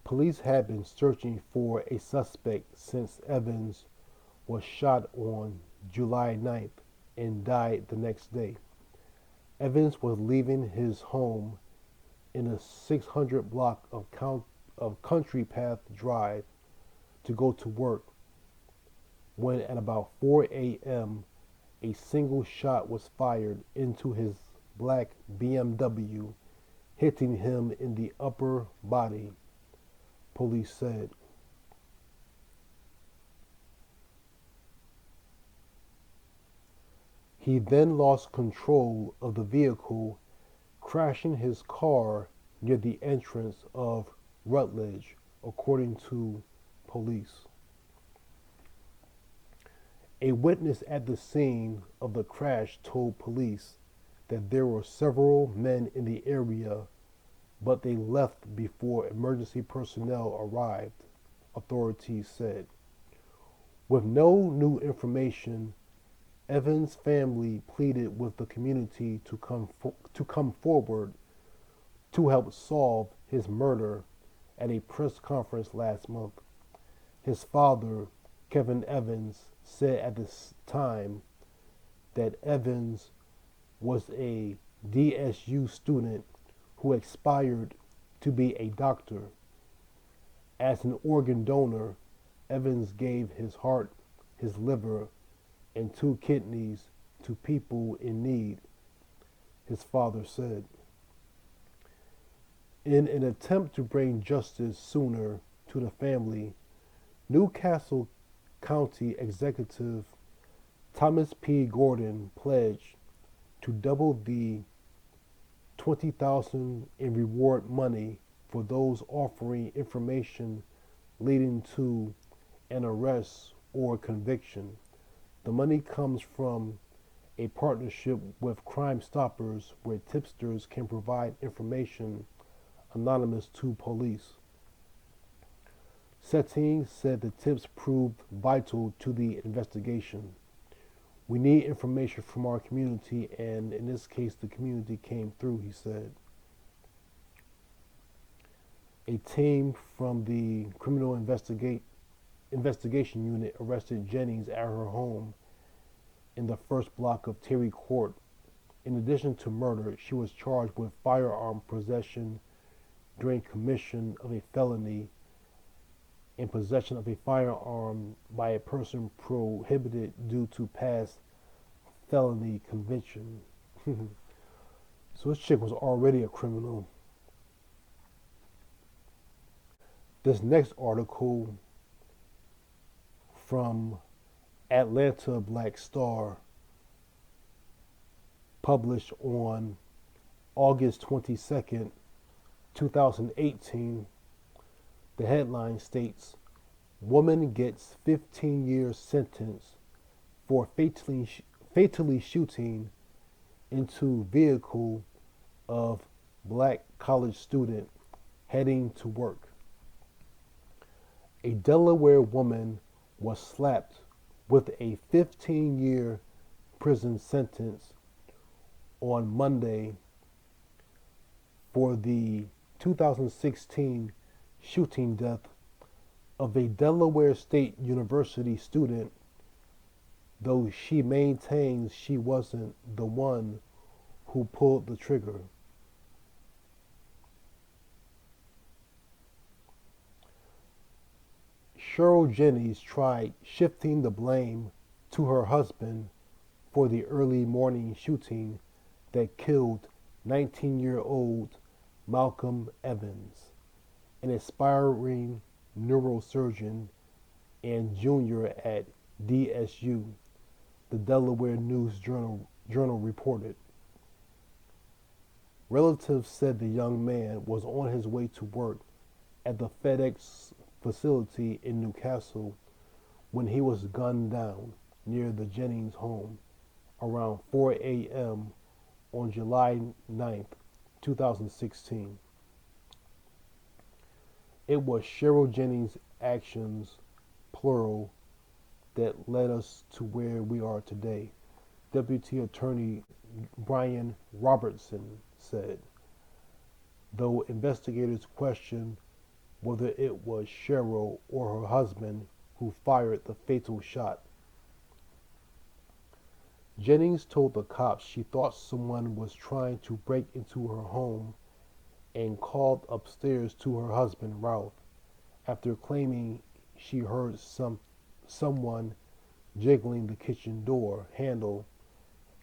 Police had been searching for a suspect since Evans was shot on July 9th and died the next day. Evans was leaving his home in a 600 block of Country Path Drive to go to work when at about 4 a.m. a single shot was fired into his black BMW, hitting him in the upper body, police said. He then lost control of the vehicle, crashing his car near the entrance of Rutledge, according to police. A witness at the scene of the crash told police that there were several men in the area, but they left before emergency personnel arrived, authorities said. With no new information, Evans' family pleaded with the community to come forward to help solve his murder at a press conference last month. His father, Kevin Evans, said at this time that Evans was a DSU student who aspired to be a doctor. As an organ donor, Evans gave his heart, his liver, and 2 kidneys to people in need, his father said. In an attempt to bring justice sooner to the family, Newcastle County Executive Thomas P. Gordon pledged to double the $20,000 in reward money for those offering information leading to an arrest or conviction. The money comes from a partnership with Crime Stoppers where tipsters can provide information anonymous to police. Settings said the tips proved vital to the investigation. We need information from our community, and in this case, the community came through, he said. A team from the Criminal Investigation Unit arrested Jennings at her home in the first block of Terry Court. In addition to murder, she was charged with firearm possession during commission of a felony and possession of a firearm by a person prohibited due to past felony conviction. So this chick was already a criminal. This next article from Atlanta Black Star, published on August 22nd, 2018, the headline states, "Woman gets 15 years sentence for fatally shooting into vehicle of black college student heading to work." A Delaware woman was slapped with a 15-year prison sentence on Monday for the 2016 shooting death of a Delaware State University student, though she maintains she wasn't the one who pulled the trigger. Cheryl Jennings tried shifting the blame to her husband for the early morning shooting that killed 19-year-old Malcolm Evans, an aspiring neurosurgeon and junior at DSU, the Delaware News Journal reported. Relatives said the young man was on his way to work at the FedEx facility in Newcastle when he was gunned down near the Jennings home around 4 a.m. on July 9th, 2016. It was Cheryl Jennings' actions, plural, that led us to where we are today, Deputy Attorney Brian Robertson said, though investigators question whether it was Cheryl or her husband who fired the fatal shot. Jennings told the cops she thought someone was trying to break into her home and called upstairs to her husband, Ralph, after claiming she heard someone jiggling the kitchen door handle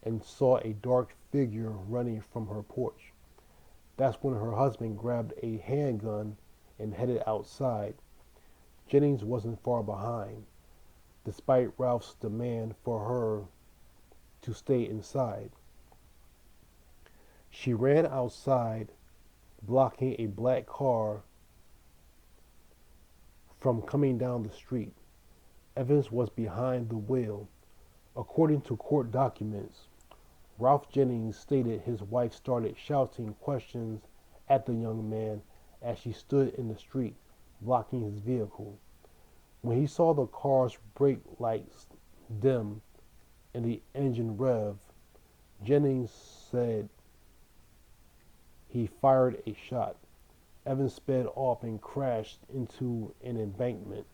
and saw a dark figure running from her porch. That's when her husband grabbed a handgun and headed outside. Jennings wasn't far behind, despite Ralph's demand for her to stay inside. She ran outside, blocking a black car from coming down the street. Evans was behind the wheel. According to court documents, Ralph Jennings stated his wife started shouting questions at the young man as she stood in the street, blocking his vehicle. When he saw the car's brake lights dim and the engine rev, Jennings said he fired a shot. Evans sped off and crashed into an embankment.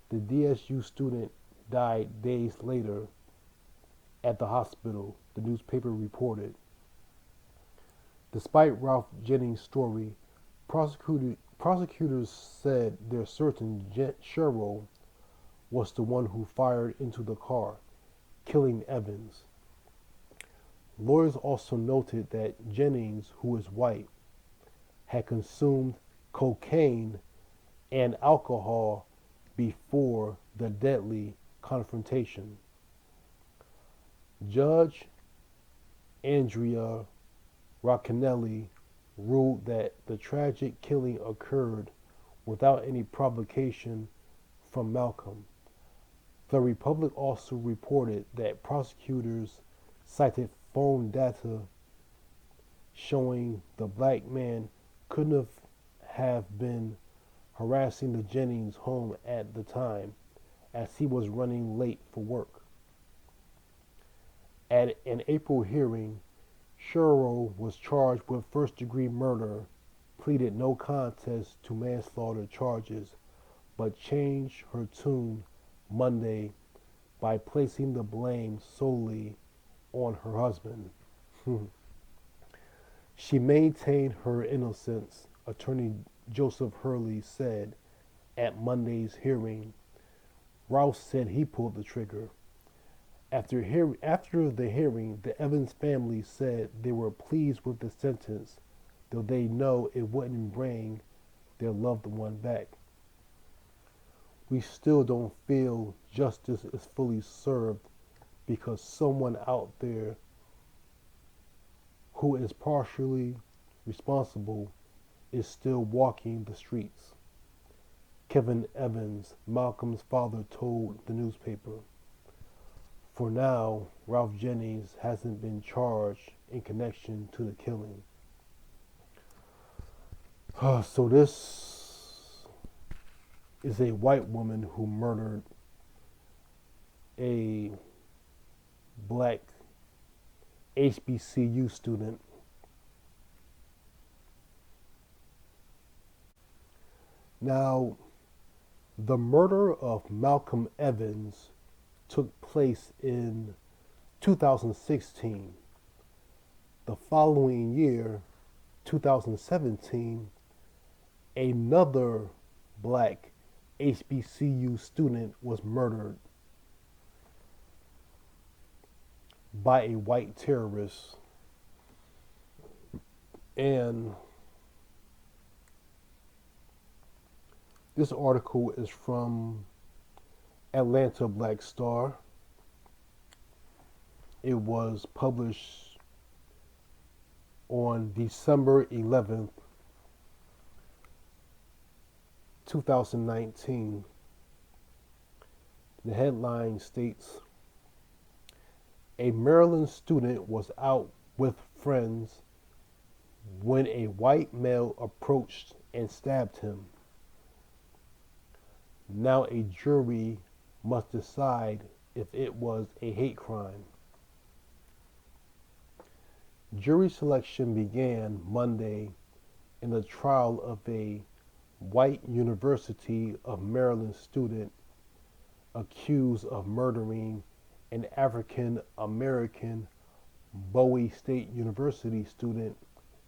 The DSU student died days later at the hospital, the newspaper reported. Despite Ralph Jennings' story, prosecutors said they're certain Cheryl was the one who fired into the car, killing Evans. Lawyers also noted that Jennings, who is white, had consumed cocaine and alcohol before the deadly confrontation. Judge Andrea Roccanelli ruled that the tragic killing occurred without any provocation from Malcolm. The Republic also reported that prosecutors cited phone data showing the black man couldn't have been harassing the Jennings home at the time, as he was running late for work. At an April hearing, Cheryl was charged with first-degree murder, pleaded no contest to manslaughter charges, but changed her tune Monday by placing the blame solely on her husband. She maintained her innocence, Attorney Joseph Hurley said at Monday's hearing. Rouse said he pulled the trigger. After the hearing, the Evans family said they were pleased with the sentence, though they know it wouldn't bring their loved one back. We still don't feel justice is fully served because someone out there who is partially responsible is still walking the streets. Kevin Evans, Malcolm's father, told the newspaper. For now, Ralph Jennings hasn't been charged in connection to the killing. So this is a white woman who murdered a black HBCU student. Now, the murder of Malcolm Evans took place in 2016. The following year, 2017, another black HBCU student was murdered by a white terrorist. And this article is from Atlanta Black Star. It was published on December 11th, 2019. The headline states, a Maryland student was out with friends when a white male approached and stabbed him. Now a jury must decide if it was a hate crime. Jury selection began Monday in the trial of a white University of Maryland student accused of murdering an African American Bowie State University student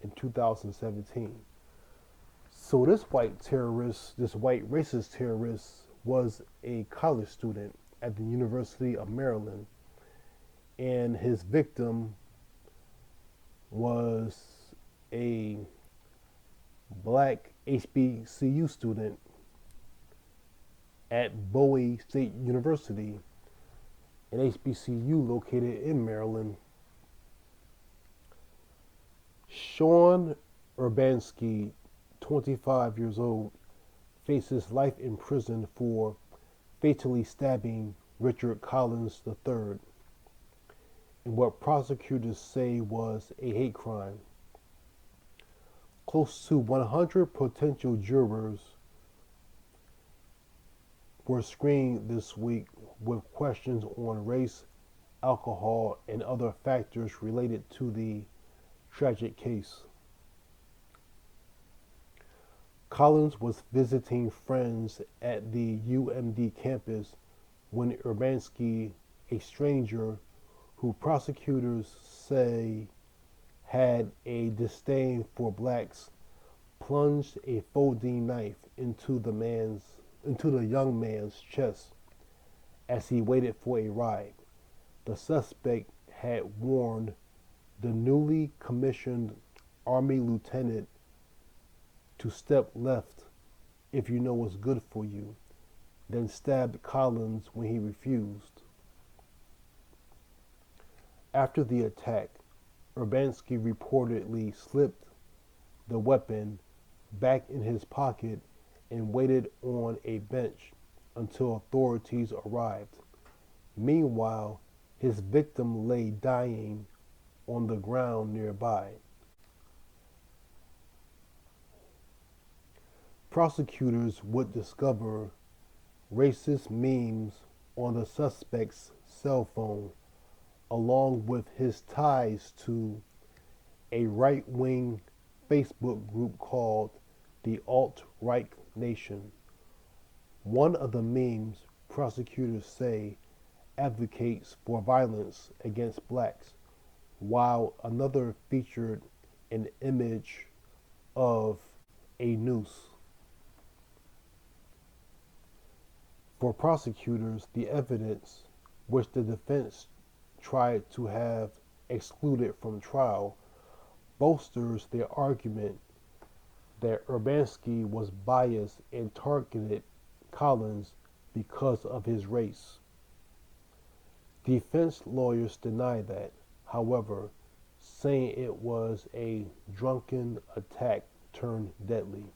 in 2017. So this white terrorist, this white racist terrorist, was a college student at the University of Maryland, and his victim was a black HBCU student at Bowie State University, an HBCU located in Maryland. Sean Urbanski, 25 years old, faces life in prison for fatally stabbing Richard Collins III in what prosecutors say was a hate crime. Close to 100 potential jurors were screened this week with questions on race, alcohol, and other factors related to the tragic case. Collins was visiting friends at the UMD campus when Urbanski, a stranger who prosecutors say had a disdain for blacks, plunged a folding knife into the young man's chest as he waited for a ride. The suspect had warned the newly commissioned Army lieutenant to step left if you know what's good for you, then stabbed Collins when he refused. After the attack, Urbanski reportedly slipped the weapon back in his pocket and waited on a bench until authorities arrived. Meanwhile, his victim lay dying on the ground nearby. Prosecutors would discover racist memes on the suspect's cell phone, along with his ties to a right-wing Facebook group called the Alt-Right Nation. One of the memes, prosecutors say, advocates for violence against blacks, while another featured an image of a noose. For prosecutors, the evidence, which the defense tried to have excluded from trial, bolsters their argument that Urbanski was biased and targeted Collins because of his race. Defense lawyers deny that, however, saying it was a drunken attack turned deadly.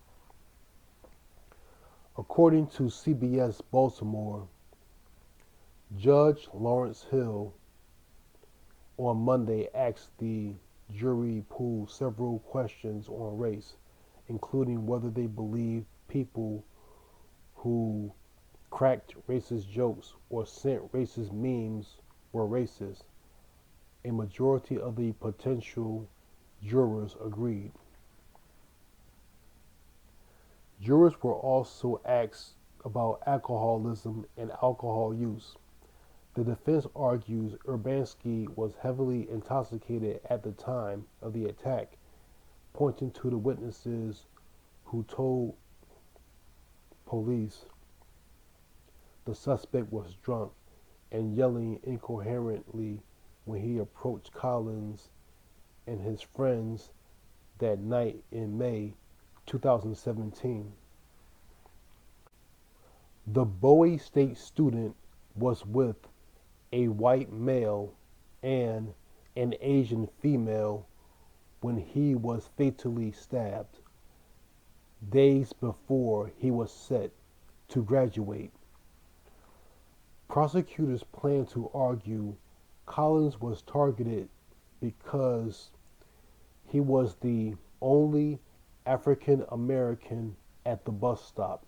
According to CBS Baltimore, Judge Lawrence Hill on Monday asked the jury pool several questions on race, including whether they believe people who cracked racist jokes or sent racist memes were racist. A majority of the potential jurors agreed. Jurors were also asked about alcoholism and alcohol use. The defense argues Urbanski was heavily intoxicated at the time of the attack, pointing to the witnesses who told police the suspect was drunk and yelling incoherently when he approached Collins and his friends that night in May 2017. The Bowie State student was with a white male and an Asian female when he was fatally stabbed. days before he was set to graduate. Prosecutors plan to argue Collins was targeted because he was the only African American at the bus stop.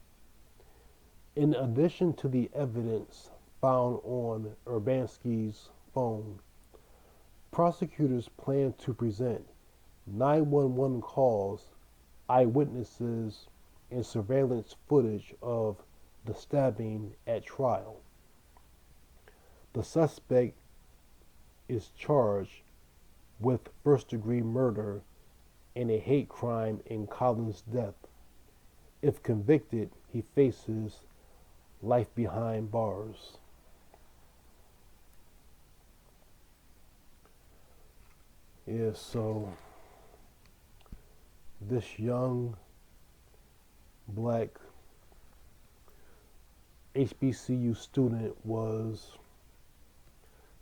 In addition to the evidence found on Urbanski's phone, prosecutors plan to present 911 calls, eyewitnesses, and surveillance footage of the stabbing at trial. The suspect is charged with first-degree murder and a hate crime in Collins' death. If convicted, he faces life behind bars. Yeah, so this young black HBCU student was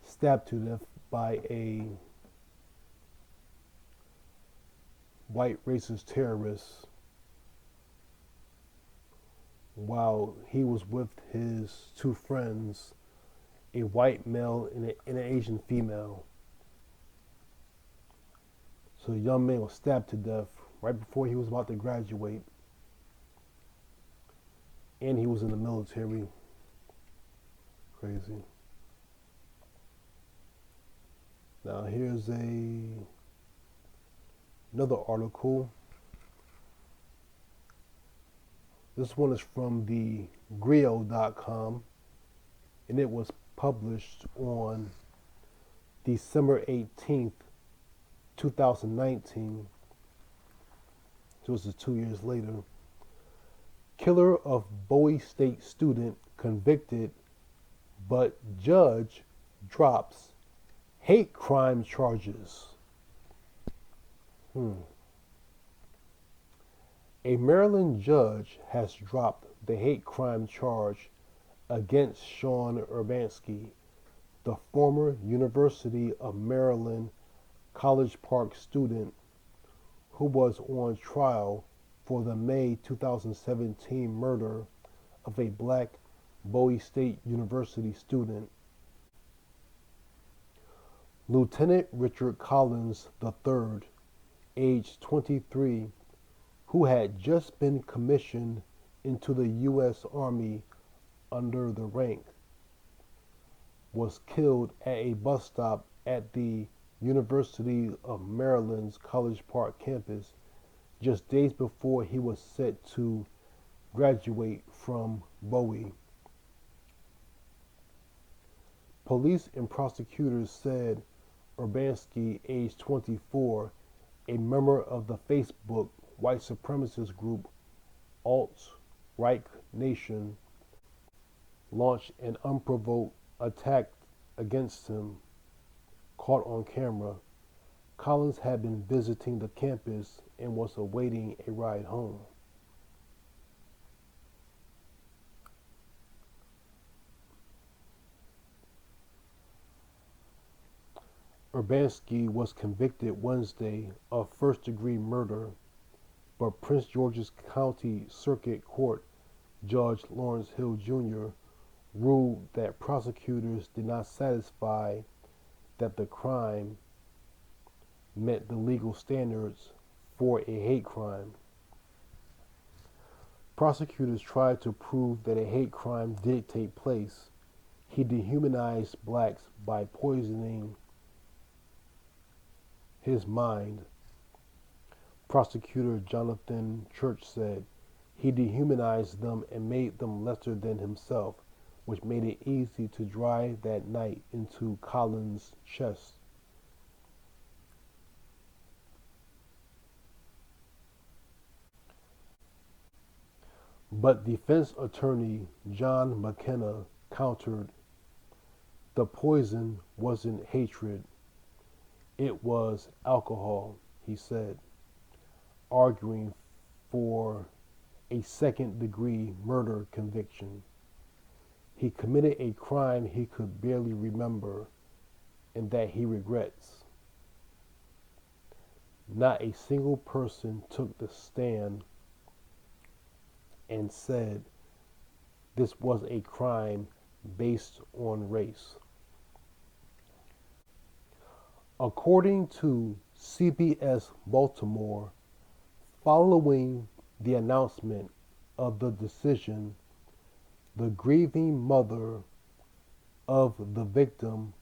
stabbed to death by a white racist terrorist while he was with his two friends, a white male and an Asian female. So the young man was stabbed to death right before he was about to graduate, and he was in the military. Crazy. Now here's another article. This one is from the Grio.com, and it was published on December 18th, 2019. So this is 2 years later. Killer of Bowie State student convicted, but judge drops hate crime charges. A Maryland judge has dropped the hate crime charge against Sean Urbanski, the former University of Maryland College Park student who was on trial for the May 2017 murder of a black Bowie State University student. Lieutenant Richard Collins III, age 23, who had just been commissioned into the U.S. Army under the rank, was killed at a bus stop at the University of Maryland's College Park campus just days before he was set to graduate from Bowie. Police and prosecutors said Urbanski, age 24, a member of the Facebook white supremacist group Alt-Right Nation, launched an unprovoked attack against him. Caught on camera, Collins had been visiting the campus and was awaiting a ride home. Urbanski was convicted Wednesday of first-degree murder, but Prince George's County Circuit Court Judge Lawrence Hill Jr. ruled that prosecutors did not satisfy that the crime met the legal standards for a hate crime. Prosecutors tried to prove that a hate crime did take place. He dehumanized blacks by poisoning his mind. Prosecutor Jonathan Church said he dehumanized them and made them lesser than himself, which made it easy to drive that knife into Collins' chest. But defense attorney John McKenna countered, the poison wasn't hatred, it was alcohol, he said, arguing for a second-degree murder conviction. He committed a crime he could barely remember and that he regrets. Not a single person took the stand and said this was a crime based on race. According to CBS Baltimore, following the announcement of the decision, the grieving mother of the victim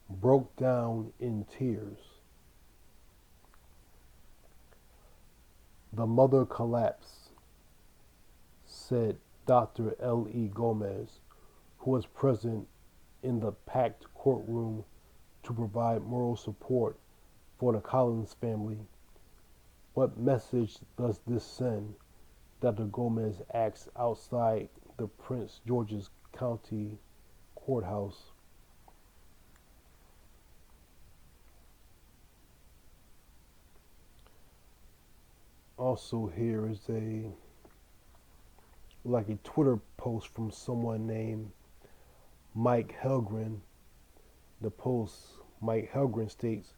broke down in tears. The mother collapsed, said Dr. L.E. Gomez, who was present in the packed courtroom to provide moral support for the Collins family. What message does this send? Dr. Gomez asked outside the Prince George's County courthouse. Also, here is a Twitter post from someone named Mike Helgren. The post, Mike Helgren states,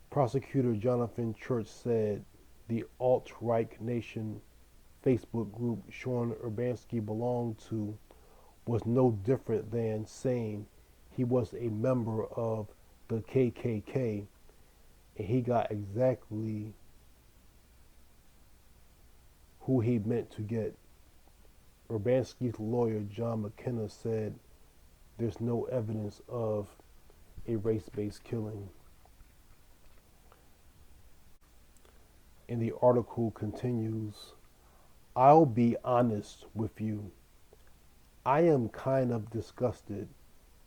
Prosecutor Jonathan Church said the alt-right nation Facebook group Sean Urbanski belonged to was no different than saying he was a member of the KKK, and he got exactly who he meant to get. Urbanski's lawyer, John McKenna, said there's no evidence of a race-based killing. And the article continues, I'll be honest with you. I am kind of disgusted,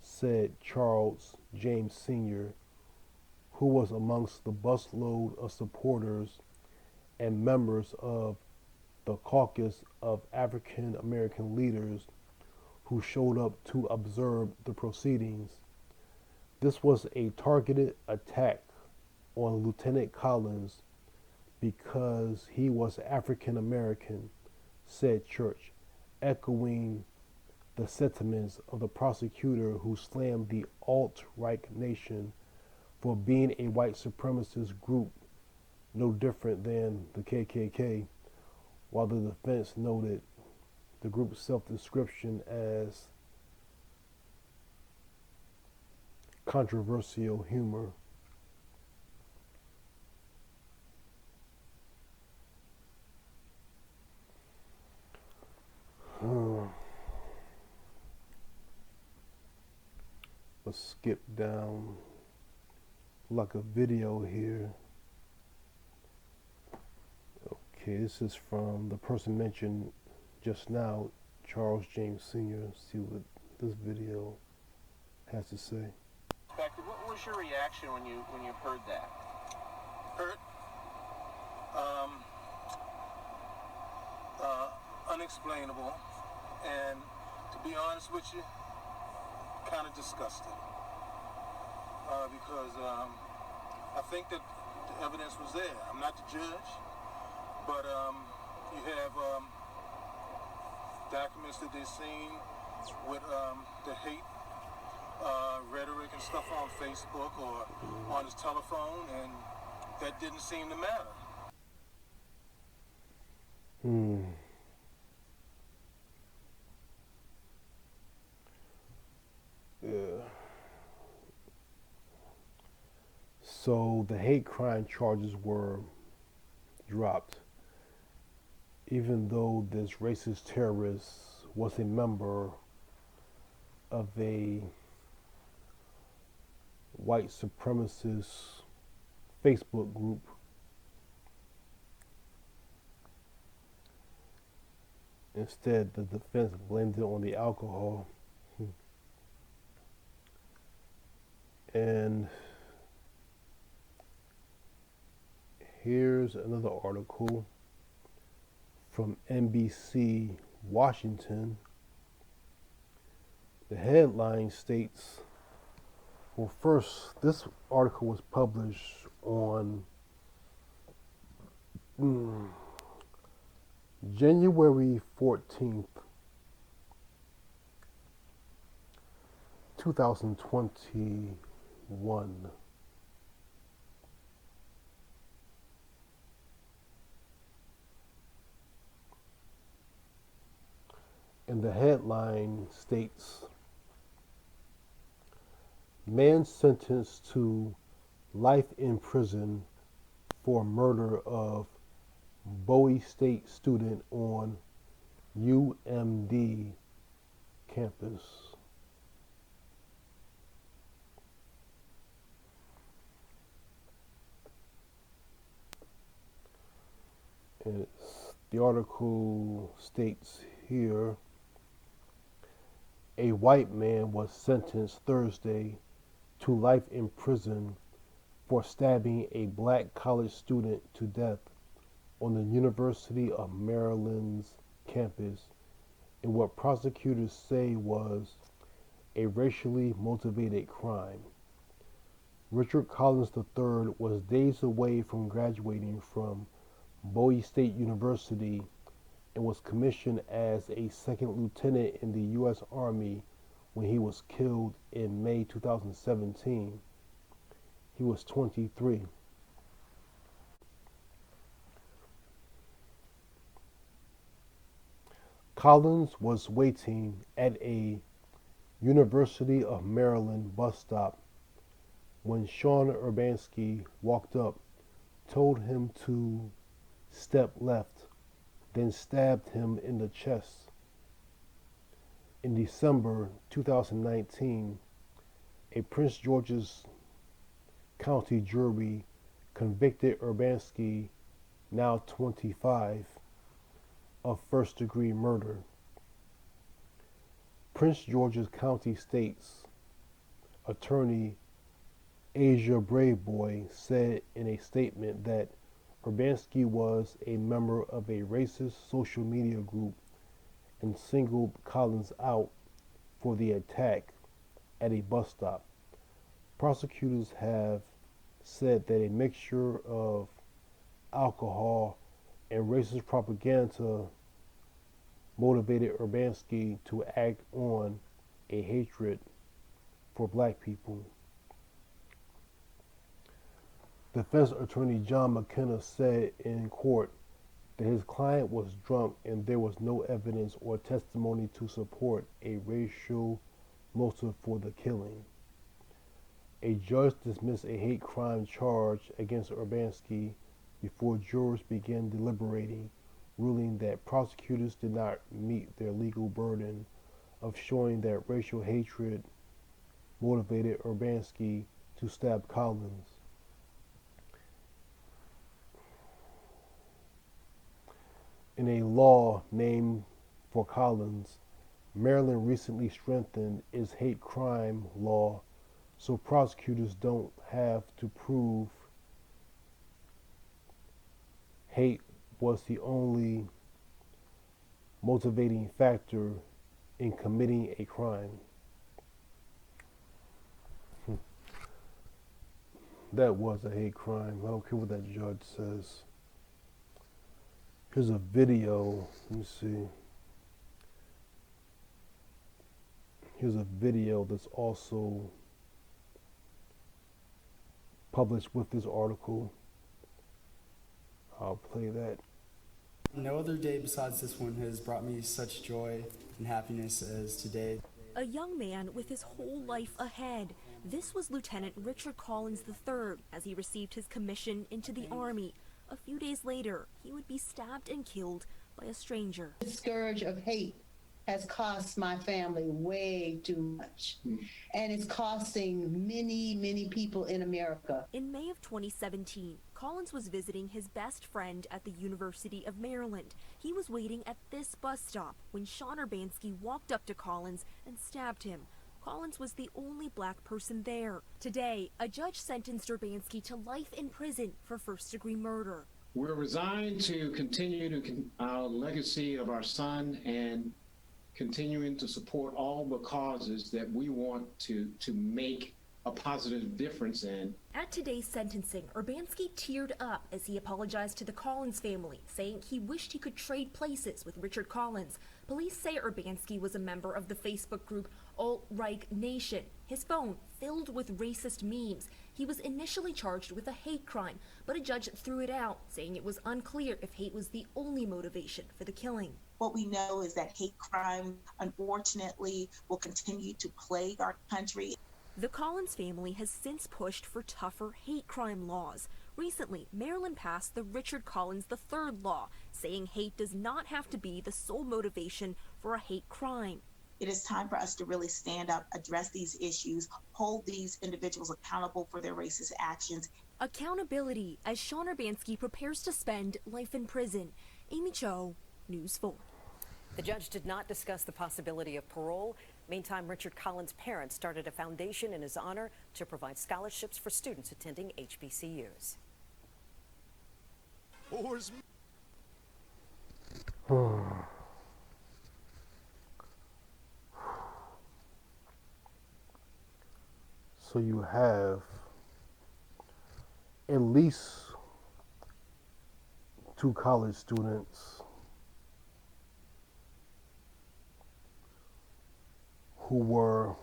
said Charles James Sr., who was amongst the busload of supporters and members of the caucus of African American leaders who showed up to observe the proceedings. This was a targeted attack on Lieutenant Collins because he was African American, said Church, echoing the sentiments of the prosecutor who slammed the alt-right nation for being a white supremacist group no different than the KKK, while the defense noted the group's self-description as controversial humor. Let's skip down like a video here. Okay, this is from the person mentioned just now, Charles James Sr. See what this video has to say. What was your reaction when you heard that? Hurt? Unexplainable, and to be honest with you, kind of disgusted. Because I think that the evidence was there. I'm not the judge, but you have documents that they've seen with the hate rhetoric and stuff on Facebook or on his telephone, and that didn't seem to matter. Yeah. So the hate crime charges were dropped, even though this racist terrorist was a member of a white supremacist Facebook group. Instead, the defense blamed it on the alcohol. And here's another article from NBC Washington. The headline states, well, first, this article was published on January 14th, 2021. And the headline states, man sentenced to life in prison for murder of Bowie State student on UMD campus. And the article states here, a white man was sentenced Thursday to life in prison for stabbing a black college student to death on the University of Maryland's campus in what prosecutors say was a racially motivated crime. Richard Collins III was days away from graduating from Bowie State University and was commissioned as a second lieutenant in the U.S. Army when he was killed in May 2017. He was 23. Collins was waiting at a University of Maryland bus stop when Sean Urbanski walked up, told him to step left, then stabbed him in the chest. In December 2019, a Prince George's County jury convicted Urbanski, now 25, of first-degree murder. Prince George's County State's attorney Asia Braveboy said in a statement that Urbanski was a member of a racist social media group and singled Collins out for the attack at a bus stop. Prosecutors have said that a mixture of alcohol and racist propaganda motivated Urbanski to act on a hatred for black people. Defense attorney John McKenna said in court that his client was drunk and there was no evidence or testimony to support a racial motive for the killing. A judge dismissed a hate crime charge against Urbanski before jurors began deliberating, ruling that prosecutors did not meet their legal burden of showing that racial hatred motivated Urbanski to stab Collins. In a law named for Collins, Maryland recently strengthened its hate crime law so prosecutors don't have to prove hate was the only motivating factor in committing a crime. That was a hate crime. I don't care what that judge says. Here's a video. Let me see. Here's a video that's also published with this article. I'll play that. No other day besides this one has brought me such joy and happiness as today. A young man with his whole life ahead. This was Lieutenant Richard Collins III as he received his commission into the Army. A few days later, he would be stabbed and killed by a stranger. The scourge of hate has cost my family way too much. And it's costing many, many people in America. In May of 2017, Collins was visiting his best friend at the University of Maryland. He was waiting at this bus stop when Sean Urbanski walked up to Collins and stabbed him. Collins was the only black person there. Today, a judge sentenced Urbanski to life in prison for first-degree murder. We're resigned to continue our legacy of our son and continuing to support all the causes that we want to make a positive difference in. At today's sentencing, Urbanski teared up as he apologized to the Collins family, saying he wished he could trade places with Richard Collins. Police say Urbanski was a member of the Facebook group Alt-Right Nation, his phone filled with racist memes. He was initially charged with a hate crime, but a judge threw it out, saying it was unclear if hate was the only motivation for the killing. What we know is that hate crime, unfortunately, will continue to plague our country. The Collins family has since pushed for tougher hate crime laws. Recently, Maryland passed the Richard Collins III law, saying hate does not have to be the sole motivation for a hate crime. It is time for us to really stand up, address these issues, hold these individuals accountable for their racist actions. Accountability as Sean Urbanski prepares to spend life in prison. Amy Cho, News 4. The judge did not discuss the possibility of parole. Meantime, Richard Collins' parents started a foundation in his honor to provide scholarships for students attending HBCUs. So you have at least 2 college students who were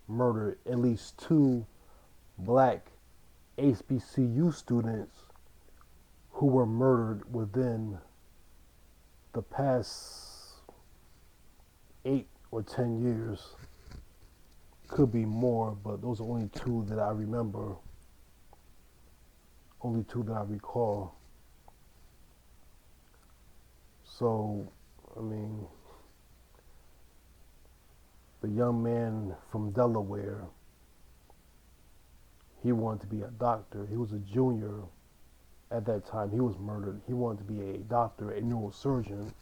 murdered, at least 2 black HBCU students who were murdered within the past 8 or 10 years. Could be more, but those are only 2 that I remember, only 2 that I recall. So, I mean, the young man from Delaware, he wanted to be a doctor. He was a junior at that time. He was murdered. He wanted to be a doctor, a neurosurgeon.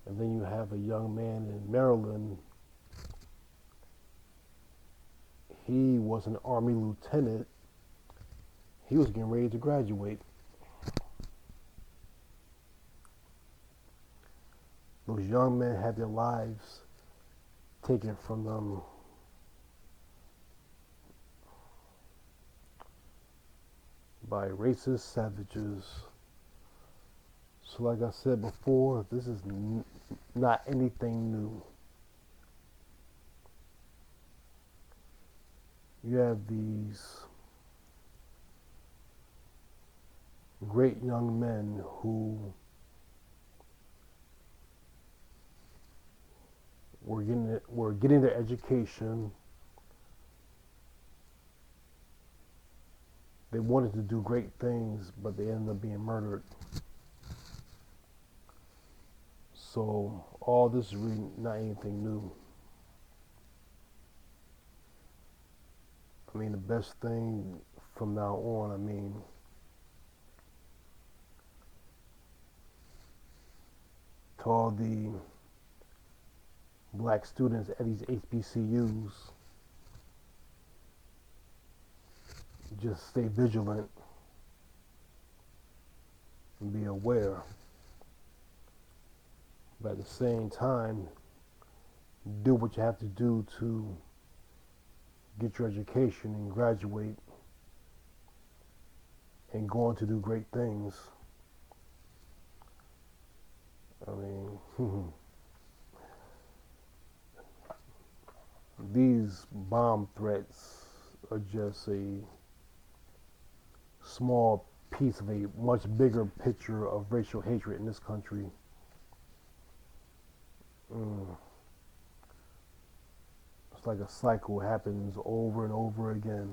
And then you have a young man in Maryland. He was an Army lieutenant. He was getting ready to graduate. Those young men had their lives taken from them by racist savages. So like I said before, this is not anything new. You have these great young men who were getting their education. They wanted to do great things, but they ended up being murdered. So all this is really not anything new. I mean, the best thing from now on, I mean, to all the black students at these HBCUs, just stay vigilant and be aware. But at the same time, do what you have to do to get your education and graduate and go on to do great things. I mean, these bomb threats are just a small piece of a much bigger picture of racial hatred in this country. It's like a cycle happens over and over again.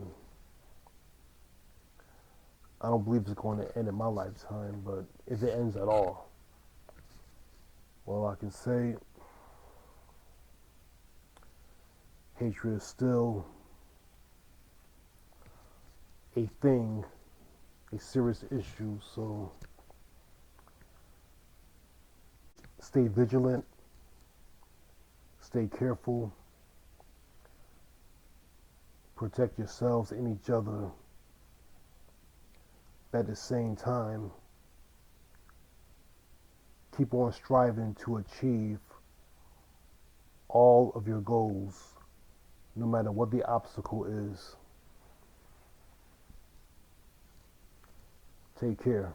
I don't believe it's going to end in my lifetime, but if it ends at all, well, I can say hatred is still a thing, a serious issue, so stay vigilant, stay careful, protect yourselves and each other. At the same time, keep on striving to achieve all of your goals, no matter what the obstacle is. Take care.